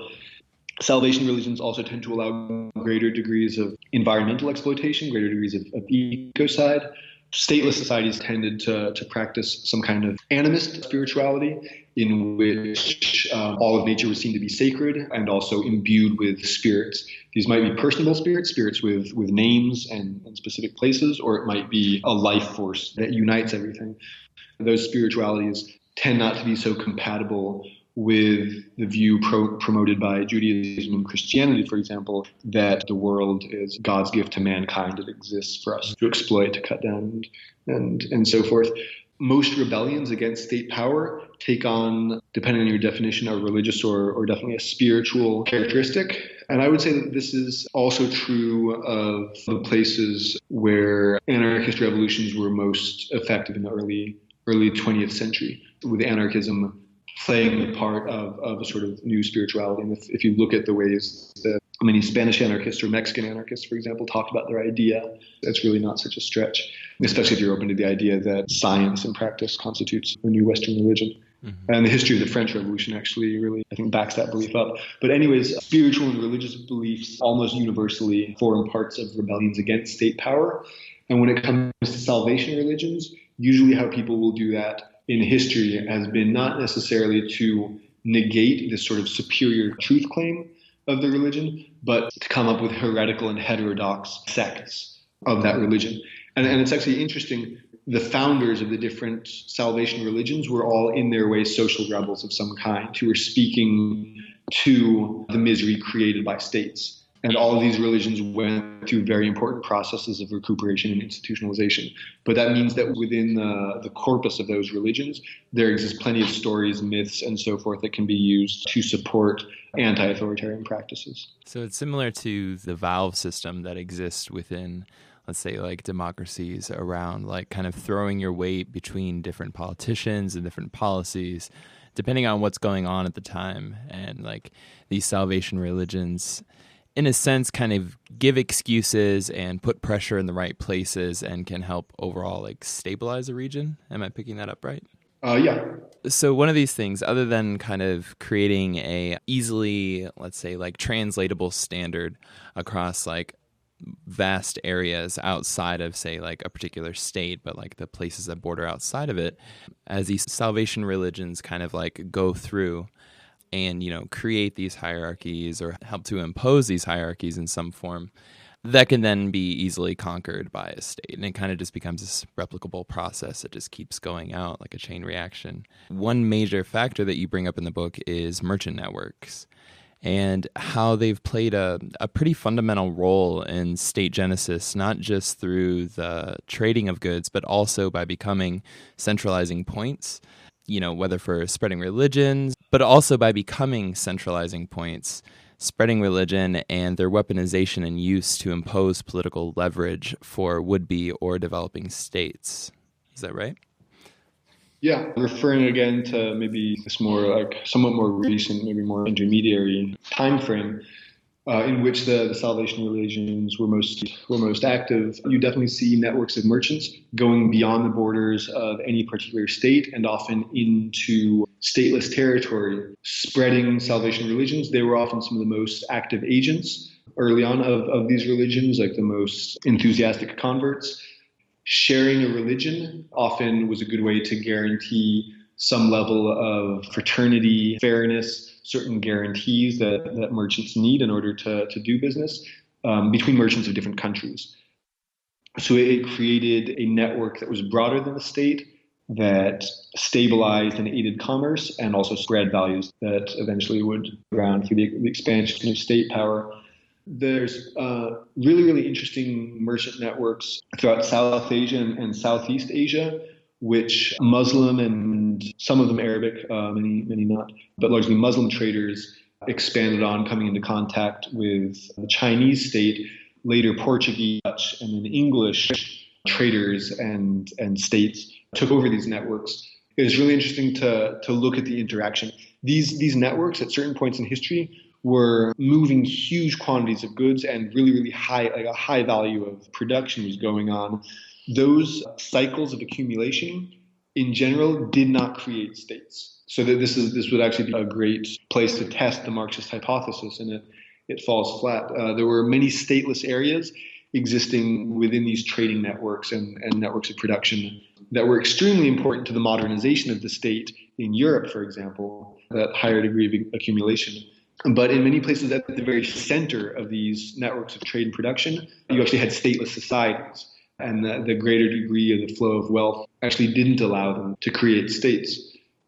Salvation religions also tend to allow greater degrees of environmental exploitation, greater degrees of ecocide. Stateless societies tended to practice some kind of animist spirituality in which all of nature was seen to be sacred and also imbued with spirits. These might be personable spirits with names and specific places, or it might be a life force that unites everything. Those spiritualities tend not to be so compatible with the view promoted by Judaism and Christianity, for example, that the world is God's gift to mankind. It exists for us to exploit, to cut down, and so forth. Most rebellions against state power take on, depending on your definition, a religious or definitely a spiritual characteristic. And I would say that this is also true of the places where anarchist revolutions were most effective in the early 20th century, with anarchism playing the part of a sort of new spirituality. And if you look at the ways that many Spanish anarchists or Mexican anarchists, for example, talked about their idea, that's really not such a stretch, especially if you're open to the idea that science and practice constitutes a new Western religion. And the history of the French Revolution actually really, I think, backs that belief up. But anyways, spiritual and religious beliefs almost universally form parts of rebellions against state power. And when it comes to salvation religions, usually how people will do that in history has been not necessarily to negate this sort of superior truth claim of the religion, but to come up with heretical and heterodox sects of that religion. And it's actually interesting. The founders of the different salvation religions were all in their way social rebels of some kind who were speaking to the misery created by states. And all of these religions went through very important processes of recuperation and institutionalization. But that means that within the corpus of those religions, there exists plenty of stories, myths, and so forth that can be used to support anti-authoritarian practices. So it's similar to the valve system that exists within, let's say, like democracies around like kind of throwing your weight between different politicians and different policies, depending on what's going on at the time. And like these salvation religions, in a sense, kind of give excuses and put pressure in the right places and can help overall like stabilize a region. Am I picking that up right? Yeah. So one of these things, other than kind of creating a easily, let's say, like translatable standard across like vast areas outside of, say, like a particular state, but like the places that border outside of it, as these salvation religions kind of like go through and, you know, create these hierarchies or help to impose these hierarchies in some form, that can then be easily conquered by a state. And it kind of just becomes this replicable process that just keeps going out like a chain reaction. One major factor that you bring up in the book is merchant networks and how they've played a pretty fundamental role in state genesis, not just through the trading of goods, but also by becoming centralizing points, you know, whether for spreading religions, but also by becoming centralizing points, spreading religion and their weaponization and use to impose political leverage for would-be or developing states. Is that right? Yeah, referring again to maybe this more like somewhat more recent, maybe more intermediary time frame in which the salvation religions were most active, you definitely see networks of merchants going beyond the borders of any particular state and often into stateless territory, spreading salvation religions. They were often some of the most active agents early on of these religions, like the most enthusiastic converts. Sharing a religion often was a good way to guarantee some level of fraternity, fairness, certain guarantees that merchants need in order to do business between merchants of different countries. So it created a network that was broader than the state, that stabilized and aided commerce, and also spread values that eventually would go around through the expansion of state power. There's really, really interesting merchant networks throughout South Asia and Southeast Asia, which Muslim and some of them Arabic, many not, but largely Muslim traders expanded on, coming into contact with the Chinese state, later Portuguese, Dutch, and then English traders and states took over these networks. It was really interesting to look at the interaction. These networks at certain points in history were moving huge quantities of goods and really, really high, like a high value of production was going on. Those cycles of accumulation in general did not create states. So that this would actually be a great place to test the Marxist hypothesis, and it falls flat. There were many stateless areas existing within these trading networks and networks of production that were extremely important to the modernization of the state in Europe, for example, that higher degree of accumulation. But in many places at the very center of these networks of trade and production, you actually had stateless societies. And the greater degree of the flow of wealth actually didn't allow them to create states.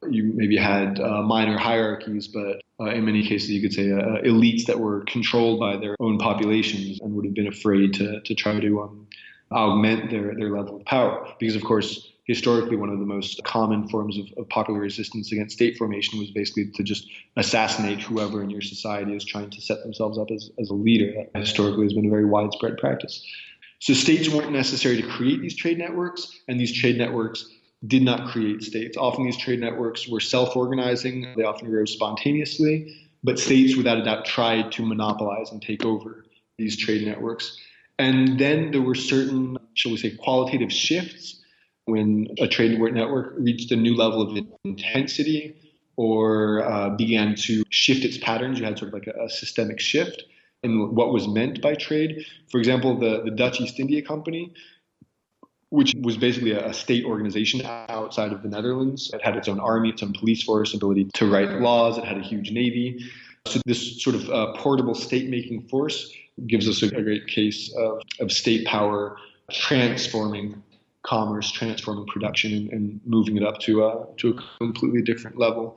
You maybe had minor hierarchies, but in many cases you could say elites that were controlled by their own populations and would have been afraid to try to augment their level of power. Because, of course, historically, one of the most common forms of popular resistance against state formation was basically to just assassinate whoever in your society is trying to set themselves up as a leader. That historically has been a very widespread practice. So states weren't necessary to create these trade networks, and these trade networks did not create states. Often these trade networks were self-organizing. They often arose spontaneously, but states without a doubt tried to monopolize and take over these trade networks. And then there were certain, shall we say, qualitative shifts when a trade network reached a new level of intensity or began to shift its patterns, you had sort of like a systemic shift in what was meant by trade. For example, the Dutch East India Company, which was basically a state organization outside of the Netherlands. It had its own army, its own police force, ability to write laws. It had a huge navy. So this sort of portable state-making force gives us a great case of state power transforming commerce, transforming production, and moving it up to a completely different level.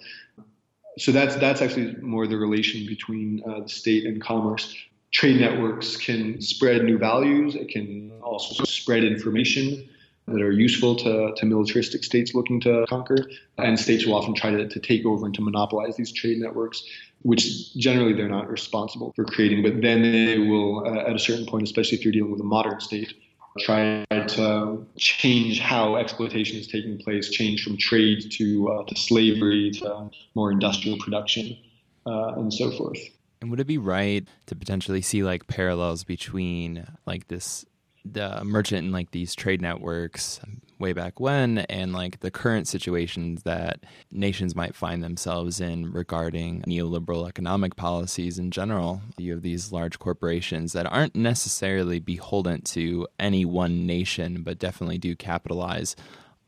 So that's actually more the relation between the state and commerce. Trade networks can spread new values. It can also spread information that are useful to militaristic states looking to conquer. And states will often try to take over and to monopolize these trade networks, which generally they're not responsible for creating. But then they will, at a certain point, especially if you're dealing with a modern state, try to change how exploitation is taking place, change from trade to slavery to more industrial production, and so forth. And would it be right to potentially see like parallels between like the merchant and like these trade networks way back when and like the current situations that nations might find themselves in regarding neoliberal economic policies in general? You have these large corporations that aren't necessarily beholden to any one nation, but definitely do capitalize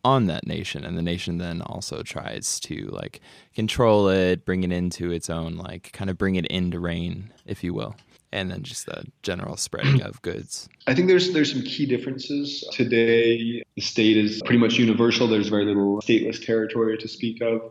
on that nation, and the nation then also tries to like control it, bring it into its own, like kind of bring it into reign, if you will, and then just the general spreading of goods. I think there's some key differences. Today, the state is pretty much universal. There's very little stateless territory to speak of,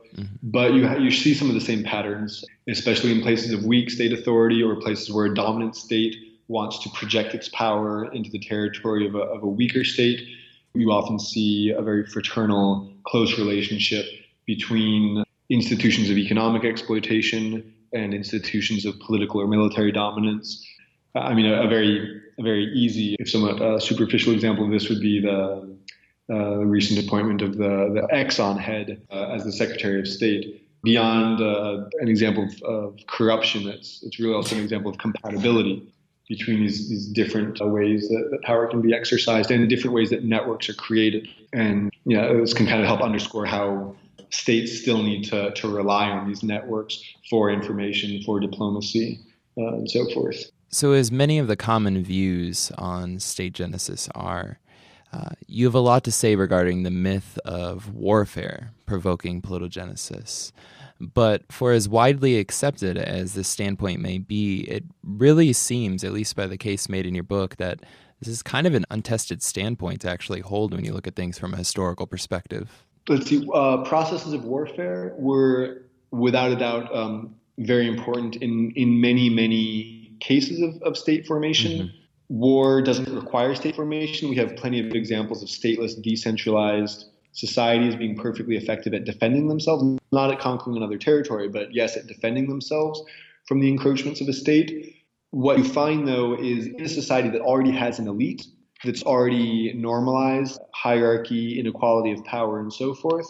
but you see some of the same patterns, especially in places of weak state authority or places where a dominant state wants to project its power into the territory of a weaker state. You often see a very fraternal, close relationship between institutions of economic exploitation and institutions of political or military dominance. I mean, a very easy, if somewhat superficial example of this would be the recent appointment of the Exxon head as the Secretary of State. Beyond an example of corruption, it's really also an example of compatibility between these different ways that power can be exercised and different ways that networks are created. And this can kind of help underscore how states still need to rely on these networks for information, for diplomacy, and so forth. So as many of the common views on state genesis are, you have a lot to say regarding the myth of warfare provoking politogenesis. But for as widely accepted as this standpoint may be, it really seems, at least by the case made in your book, that this is kind of an untested standpoint to actually hold when you look at things from a historical perspective. Let's see, processes of warfare were, without a doubt, very important in many, many cases of state formation. Mm-hmm. War doesn't require state formation. We have plenty of examples of stateless, decentralized societies being perfectly effective at defending themselves, not at conquering another territory, but yes, at defending themselves from the encroachments of a state. What you find, though, is in a society that already has an elite, that's already normalized hierarchy, inequality of power, and so forth,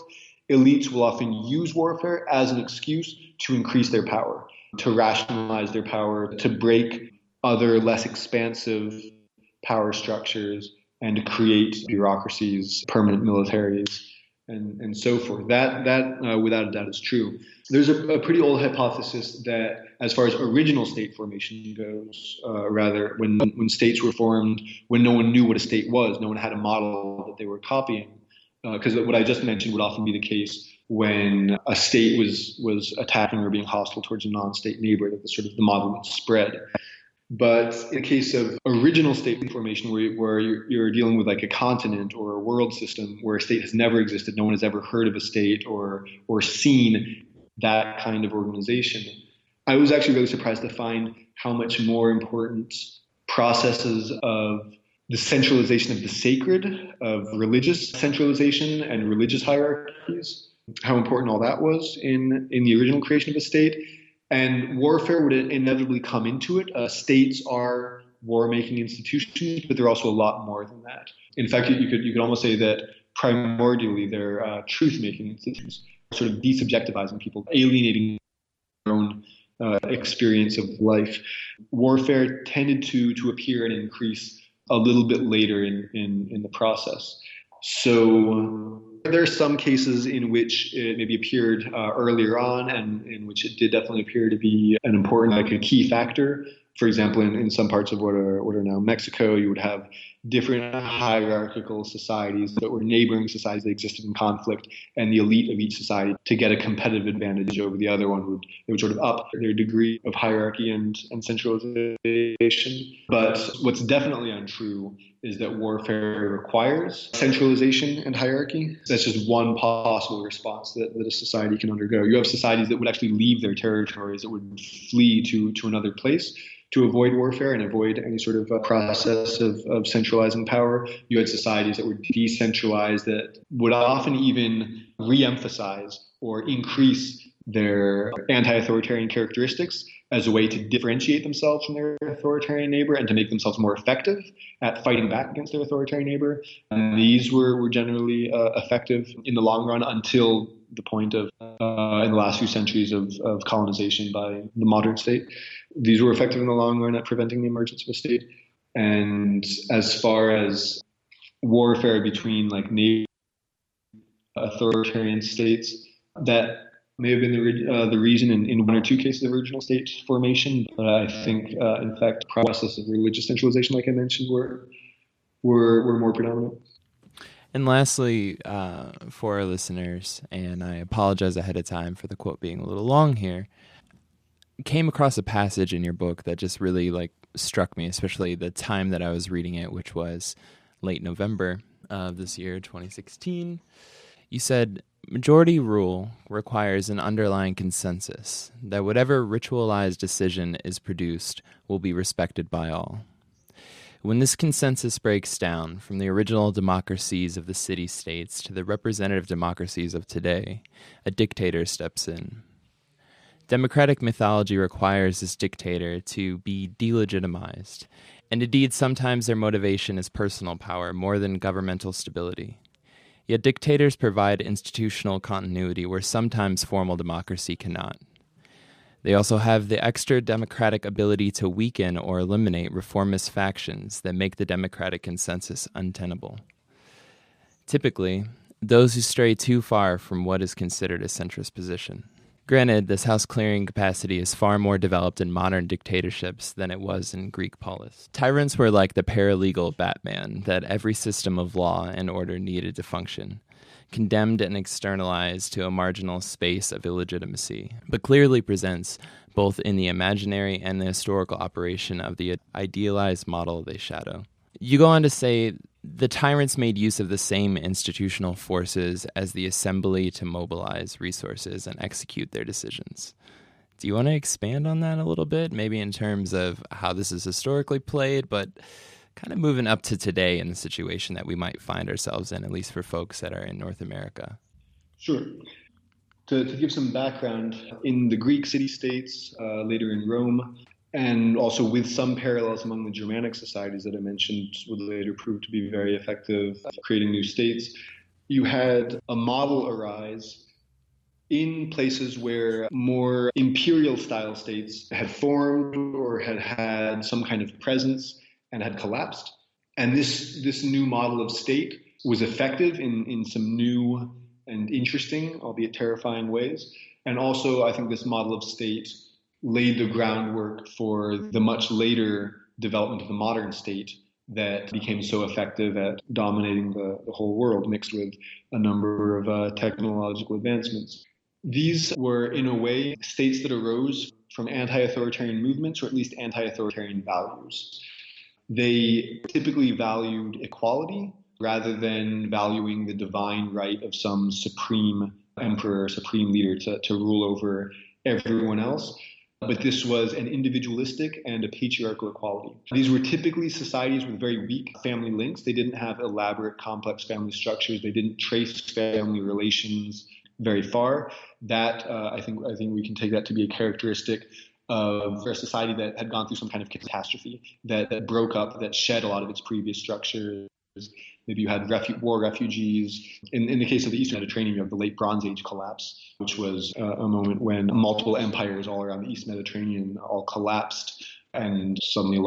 elites will often use warfare as an excuse to increase their power, to rationalize their power, to break other less expansive power structures, and to create bureaucracies, permanent militaries, and so forth. That without a doubt is true. There's a pretty old hypothesis that as far as original state formation goes, rather, when states were formed, when no one knew what a state was, no one had a model that they were copying, because what I just mentioned would often be the case when a state was attacking or being hostile towards a non-state neighbor, that the model would spread. But in the case of original state formation, where you're dealing with like a continent or a world system where a state has never existed, no one has ever heard of a state or seen that kind of organization, I was actually really surprised to find how much more important processes of the centralization of the sacred, of religious centralization and religious hierarchies, how important all that was in the original creation of a state. And warfare would inevitably come into it. States are war-making institutions, but they're also a lot more than that. In fact, you could almost say that primordially they're truth-making institutions, sort of desubjectivizing people, alienating their own experience of life. Warfare tended to appear and increase a little bit later in the process. So there are some cases in which it maybe appeared earlier on, and in which it did definitely appear to be an important, like a key factor. For example, in some parts of what are now Mexico, you would have different hierarchical societies that were neighboring societies that existed in conflict, and the elite of each society, to get a competitive advantage over the other one, would sort of up their degree of hierarchy and centralization. But what's definitely untrue is that warfare requires centralization and hierarchy. That's just one possible response that a society can undergo. You have societies that would actually leave their territories, that would flee to another place to avoid warfare and avoid any sort of process of centralizing power. You had societies that were decentralized, that would often even re-emphasize or increase their anti-authoritarian characteristics as a way to differentiate themselves from their authoritarian neighbor and to make themselves more effective at fighting back against their authoritarian neighbor. And these were generally effective in the long run, until the point of, in the last few centuries of colonization by the modern state. These were effective in the long run at preventing the emergence of a state. And as far as warfare between like authoritarian states, that may have been the reason in one or two cases of original state formation. But I think, in fact, process of religious centralization, like I mentioned, were more predominant. And lastly, for our listeners, and I apologize ahead of time for the quote being a little long here, came across a passage in your book that just really struck me, especially the time that I was reading it, which was late November of this year, 2016. You said, "Majority rule requires an underlying consensus that whatever ritualized decision is produced will be respected by all. When this consensus breaks down from the original democracies of the city-states to the representative democracies of today, a dictator steps in. Democratic mythology requires this dictator to be delegitimized, and indeed sometimes their motivation is personal power more than governmental stability. Yet dictators provide institutional continuity where sometimes formal democracy cannot. They also have the extra democratic ability to weaken or eliminate reformist factions that make the democratic consensus untenable. Typically, those who stray too far from what is considered a centrist position. Granted, this house-clearing capacity is far more developed in modern dictatorships than it was in Greek polis. Tyrants were like the paralegal Batman that every system of law and order needed to function, condemned and externalized to a marginal space of illegitimacy, but clearly presents both in the imaginary and the historical operation of the idealized model they shadow." You go on to say, "The tyrants made use of the same institutional forces as the assembly to mobilize resources and execute their decisions." Do you want to expand on that a little bit, maybe in terms of how this is historically played, but kind of moving up to today in the situation that we might find ourselves in, at least for folks that are in North America? Sure. To give some background, in the Greek city-states, later in Rome, and also with some parallels among the Germanic societies that I mentioned would later prove to be very effective at creating new states, you had a model arise in places where more imperial-style states had formed or had had some kind of presence and had collapsed. And this new model of state was effective in some new and interesting, albeit terrifying ways. And also, I think this model of state laid the groundwork for the much later development of the modern state that became so effective at dominating the whole world, mixed with a number of technological advancements. These were, in a way, states that arose from anti-authoritarian movements, or at least anti-authoritarian values. They typically valued equality rather than valuing the divine right of some supreme emperor, supreme leader to rule over everyone else. But this was an individualistic and a patriarchal equality. These were typically societies with very weak family links. They didn't have elaborate, complex family structures. They didn't trace family relations very far. That I think we can take that to be a characteristic of a society that had gone through some kind of catastrophe, that broke up, that shed a lot of its previous structures. Maybe you had war refugees. In the case of the Eastern Mediterranean, you have the late Bronze Age collapse, which was a moment when multiple empires all around the East Mediterranean all collapsed, and suddenly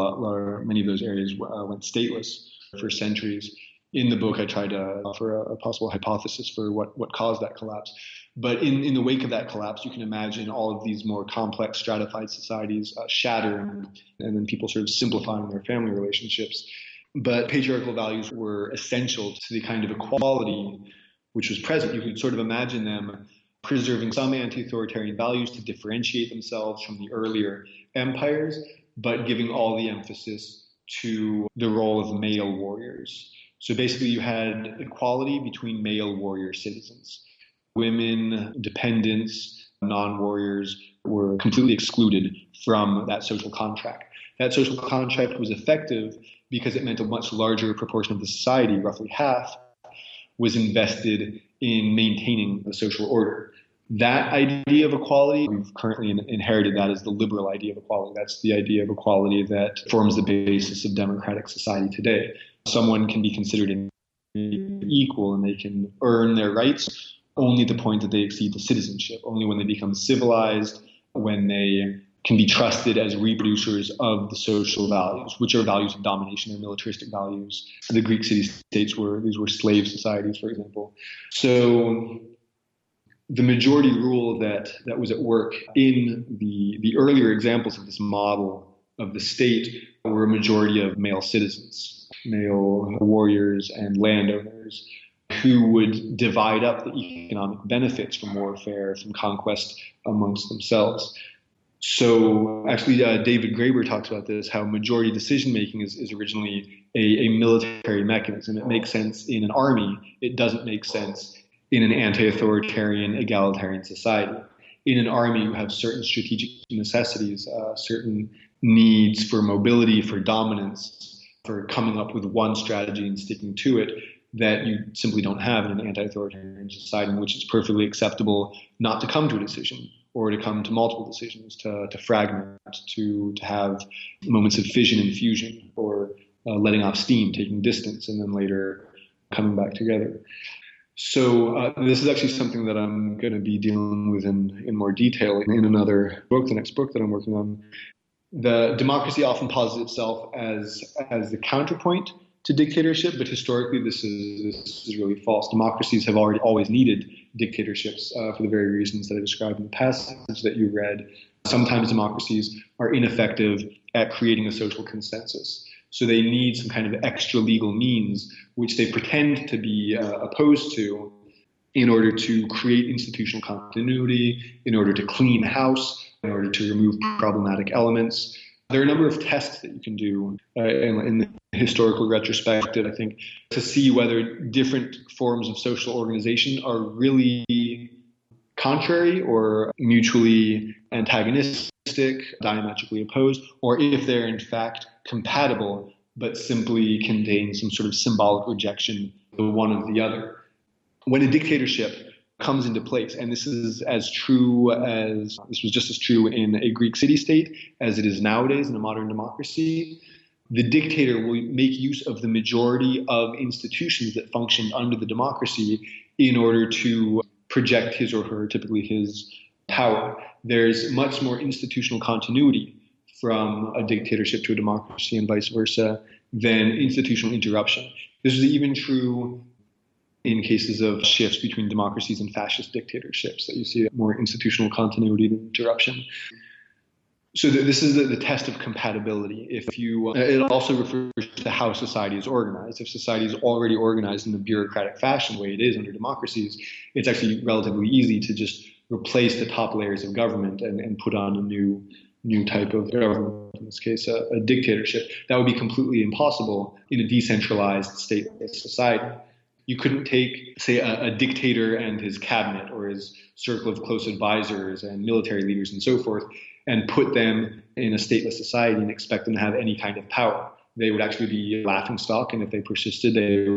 many of those areas went stateless for centuries. In the book, I tried to offer a possible hypothesis for what caused that collapse. But in the wake of that collapse, you can imagine all of these more complex stratified societies shattering, and then people sort of simplifying their family relationships. But patriarchal values were essential to the kind of equality which was present. You could sort of imagine them preserving some anti-authoritarian values to differentiate themselves from the earlier empires, but giving all the emphasis to the role of male warriors. So basically you had equality between male warrior citizens. Women, dependents, non-warriors were completely excluded from that social contract. That social contract was effective because it meant a much larger proportion of the society, roughly half, was invested in maintaining the social order. That idea of equality, we've currently inherited that as the liberal idea of equality. That's the idea of equality that forms the basis of democratic society today. Someone can be considered an equal and they can earn their rights only at the point that they exceed the citizenship, only when they become civilized, when they can be trusted as reproducers of the social values, which are values of domination. They're militaristic values. The Greek city-states were slave societies, for example. So the majority rule that was at work in the earlier examples of this model of the state were a majority of male citizens, male warriors and landowners, who would divide up the economic benefits from warfare, from conquest amongst themselves. So actually, David Graeber talks about this, how majority decision-making is originally a military mechanism. It makes sense in an army. It doesn't make sense in an anti-authoritarian, egalitarian society. In an army, you have certain strategic necessities, certain needs for mobility, for dominance, for coming up with one strategy and sticking to it, that you simply don't have in an anti-authoritarian society, in which it's perfectly acceptable not to come to a decision, or to come to multiple decisions, to fragment, to have moments of fission and fusion, or letting off steam, taking distance, and then later coming back together. So this is actually something that I'm going to be dealing with in more detail in another book, the next book that I'm working on. The democracy often posits itself as the counterpoint to dictatorship, but historically this is really false. Democracies have always needed dictatorships for the very reasons that I described in the passage that you read. Sometimes democracies are ineffective at creating a social consensus. So they need some kind of extra legal means, which they pretend to be opposed to, in order to create institutional continuity, in order to clean house, in order to remove problematic elements. There are a number of tests that you can do in the historical retrospective, I think, to see whether different forms of social organization are really contrary or mutually antagonistic, diametrically opposed, or if they're in fact compatible, but simply contain some sort of symbolic rejection of one of the other. When a dictatorship comes into place, and this was just as true in a Greek city-state as it is nowadays in a modern democracy, the dictator will make use of the majority of institutions that functioned under the democracy in order to project his or her, typically his, power. There's much more institutional continuity from a dictatorship to a democracy and vice versa than institutional interruption. This is even true in cases of shifts between democracies and fascist dictatorships, that you see more institutional continuity than interruption. So this is the test of compatibility. It also refers to how society is organized. If society is already organized in the bureaucratic fashion, the way it is under democracies, it's actually relatively easy to just replace the top layers of government and put on a new type of government, in this case, a dictatorship. That would be completely impossible in a decentralized state-based society. You couldn't take, say, a dictator and his cabinet or his circle of close advisors and military leaders and so forth and put them in a stateless society and expect them to have any kind of power. They would actually be a laughingstock, and if they persisted, they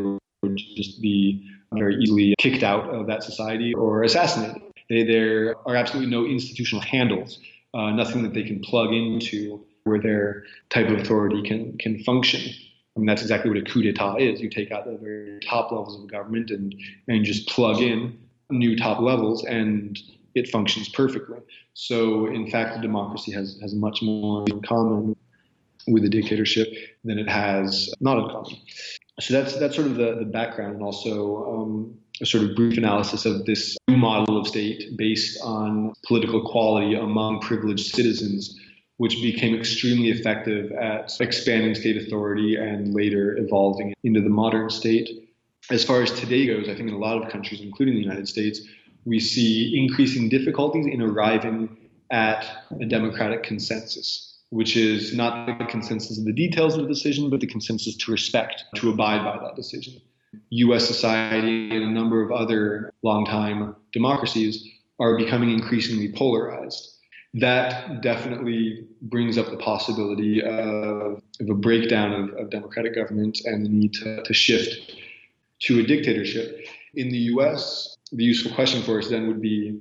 would just be very easily kicked out of that society or assassinated. There are absolutely no institutional handles, nothing that they can plug into where their type of authority can function. I mean, that's exactly what a coup d'etat is. You take out the very top levels of government and just plug in new top levels, and it functions perfectly. So, in fact, a democracy has much more in common with a dictatorship than it has not in common. So that's sort of the background, and also a sort of brief analysis of this new model of state based on political equality among privileged citizens, which became extremely effective at expanding state authority and later evolving into the modern state. As far as today goes, I think in a lot of countries, including the United States, we see increasing difficulties in arriving at a democratic consensus, which is not the consensus of the details of the decision, but the consensus to respect, to abide by that decision. U.S. society and a number of other longtime democracies are becoming increasingly polarized. That definitely brings up the possibility of a breakdown of democratic government and the need to shift to a dictatorship. In the U.S., the useful question for us then would be,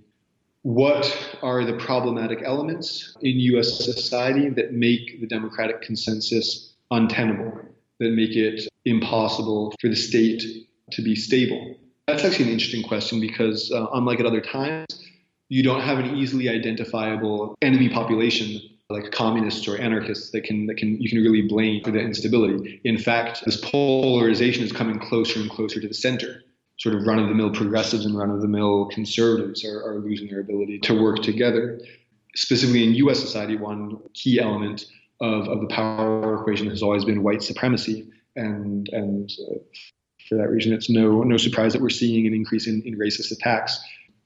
what are the problematic elements in U.S. society that make the democratic consensus untenable, that make it impossible for the state to be stable? That's actually an interesting question because unlike at other times, you don't have an easily identifiable enemy population like communists or anarchists that you can really blame for the instability. In fact, this polarization is coming closer and closer to the center. Sort of run-of-the-mill progressives and run-of-the-mill conservatives are losing their ability to work together. Specifically in U.S. society, one key element of the power equation has always been white supremacy, and for that reason, it's no surprise that we're seeing an increase in racist attacks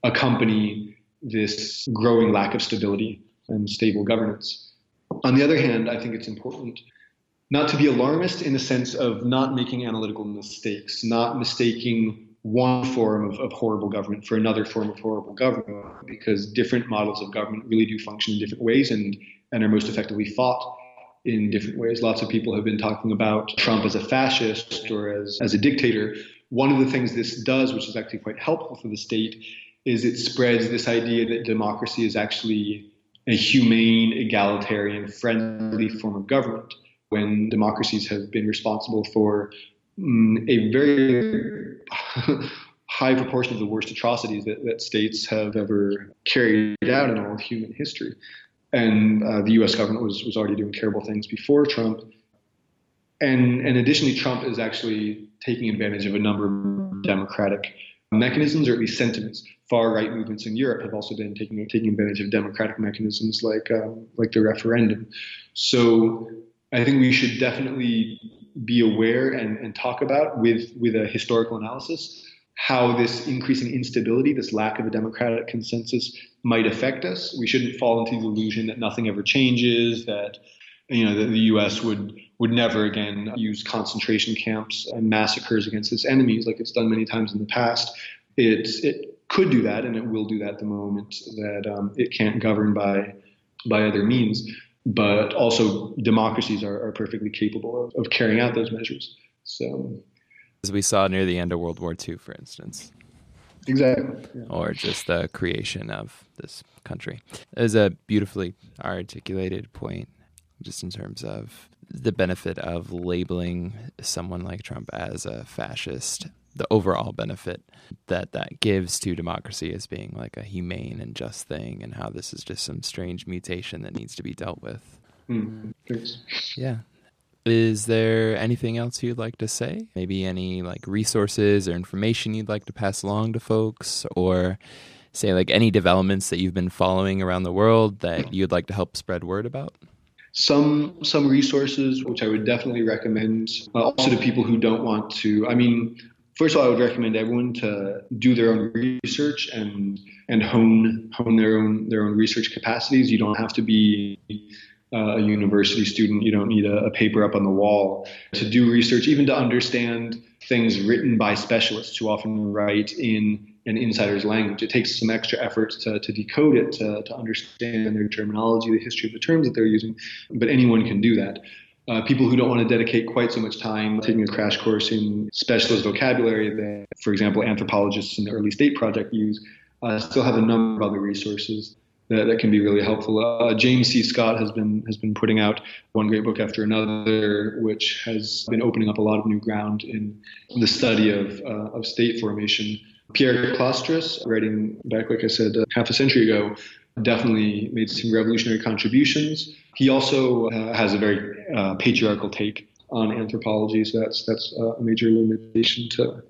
accompany this growing lack of stability and stable governance. On the other hand, I think it's important not to be alarmist in the sense of not making analytical mistakes, not mistaking one form of horrible government for another form of horrible government, because different models of government really do function in different ways and are most effectively fought in different ways. Lots of people have been talking about Trump as a fascist or as a dictator. One of the things this does, which is actually quite helpful for the state, is it spreads this idea that democracy is actually a humane, egalitarian, friendly form of government, when democracies have been responsible for a very high proportion of the worst atrocities that states have ever carried out in all of human history. And the U.S. government was already doing terrible things before Trump. And additionally, Trump is actually taking advantage of a number of democratic mechanisms, or at least sentiments. Far-right movements in Europe have also been taking advantage of democratic mechanisms like the referendum. So I think we should definitely be aware and talk about with a historical analysis how this increasing instability, this lack of a democratic consensus, might affect us. We shouldn't fall into the illusion that nothing ever changes, that that the U.S. would never again use concentration camps and massacres against its enemies like it's done many times in the past. It could do that, and it will do that the moment that it can't govern by other means. But also democracies are perfectly capable of carrying out those measures. So, as we saw near the end of World War II, for instance. Exactly. Yeah. Or just the creation of this country. It was a beautifully articulated point, just in terms of the benefit of labeling someone like Trump as a fascist, the overall benefit that gives to democracy as being like a humane and just thing, and how this is just some strange mutation that needs to be dealt with. Thanks. Yeah. Is there anything else you'd like to say? Maybe any like resources or information you'd like to pass along to folks, or say like any developments that you've been following around the world that you'd like to help spread word about? Some resources which I would definitely recommend also to people who don't want to. I mean, first of all, I would recommend everyone to do their own research and hone their own research capacities. You don't have to be a university student. You don't need a paper up on the wall to do research, even to understand things written by specialists who often write in an insider's language. It takes some extra effort to decode it, to understand their terminology, the history of the terms that they're using, but anyone can do that. People who don't want to dedicate quite so much time taking a crash course in specialist vocabulary that, for example, anthropologists in the Early State Project use, still have a number of other resources that can be really helpful. James C. Scott has been putting out one great book after another, which has been opening up a lot of new ground in the study of state formation. Pierre Clostrus, writing back, like I said, half a century ago, definitely made some revolutionary contributions. He also has a very patriarchal take on anthropology, so that's a major limitation to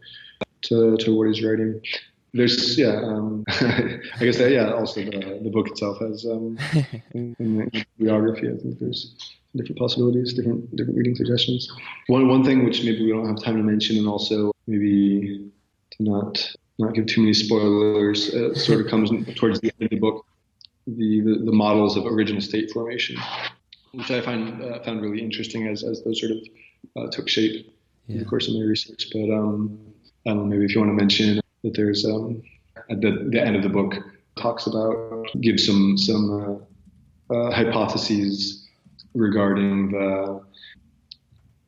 what he's writing. There's I guess also the book itself has in the biography, I think there's different possibilities, different reading suggestions. One thing which maybe we don't have time to mention, and also maybe to not give too many spoilers, sort of comes towards the end of the book, the models of original state formation, which I found really interesting as those sort of took shape in the course of my research. But I don't know, maybe if you want to mention that there's at the end of the book gives some hypotheses regarding the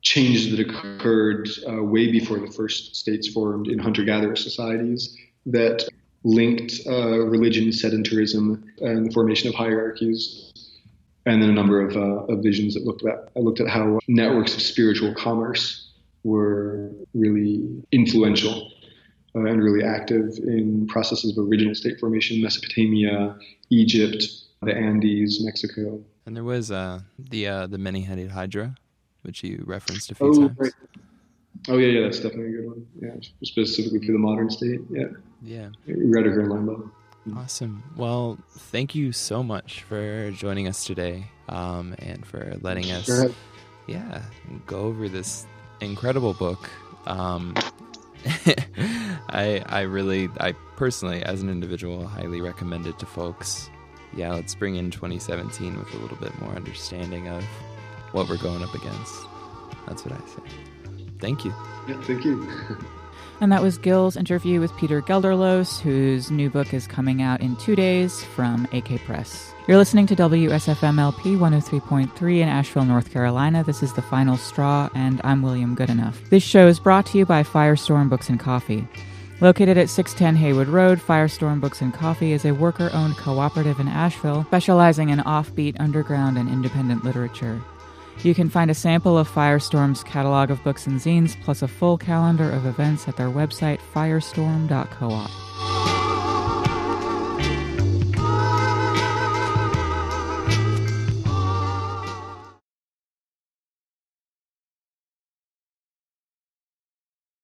changes that occurred way before the first states formed in hunter-gatherer societies that linked religion, sedentarism, and the formation of hierarchies. And then a number of visions that looked at how networks of spiritual commerce were really influential and really active in processes of original state formation, Mesopotamia, Egypt, the Andes, Mexico. And there was the many-headed Hydra, which you referenced a few times. Right. Oh yeah, that's definitely a good one. Yeah, specifically for the modern state. Yeah. Rediger and Limbo. Awesome. Well, thank you so much for joining us today, and for letting us, go over this incredible book. I personally, as an individual, highly recommend it to folks. Yeah, let's bring in 2017 with a little bit more understanding of what we're going up against. That's what I say. Thank you. Yeah, thank you. And that was Gil's interview with Peter Gelderloos, whose new book is coming out in 2 days from AK Press. You're listening to WSFM-LP 103.3 in Asheville, North Carolina. This is The Final Straw, and I'm William Goodenough. This show is brought to you by Firestorm Books and Coffee. Located at 610 Haywood Road, Firestorm Books and Coffee is a worker-owned cooperative in Asheville, specializing in offbeat, underground, and independent literature. You can find a sample of Firestorm's catalog of books and zines, plus a full calendar of events at their website, firestorm.coop.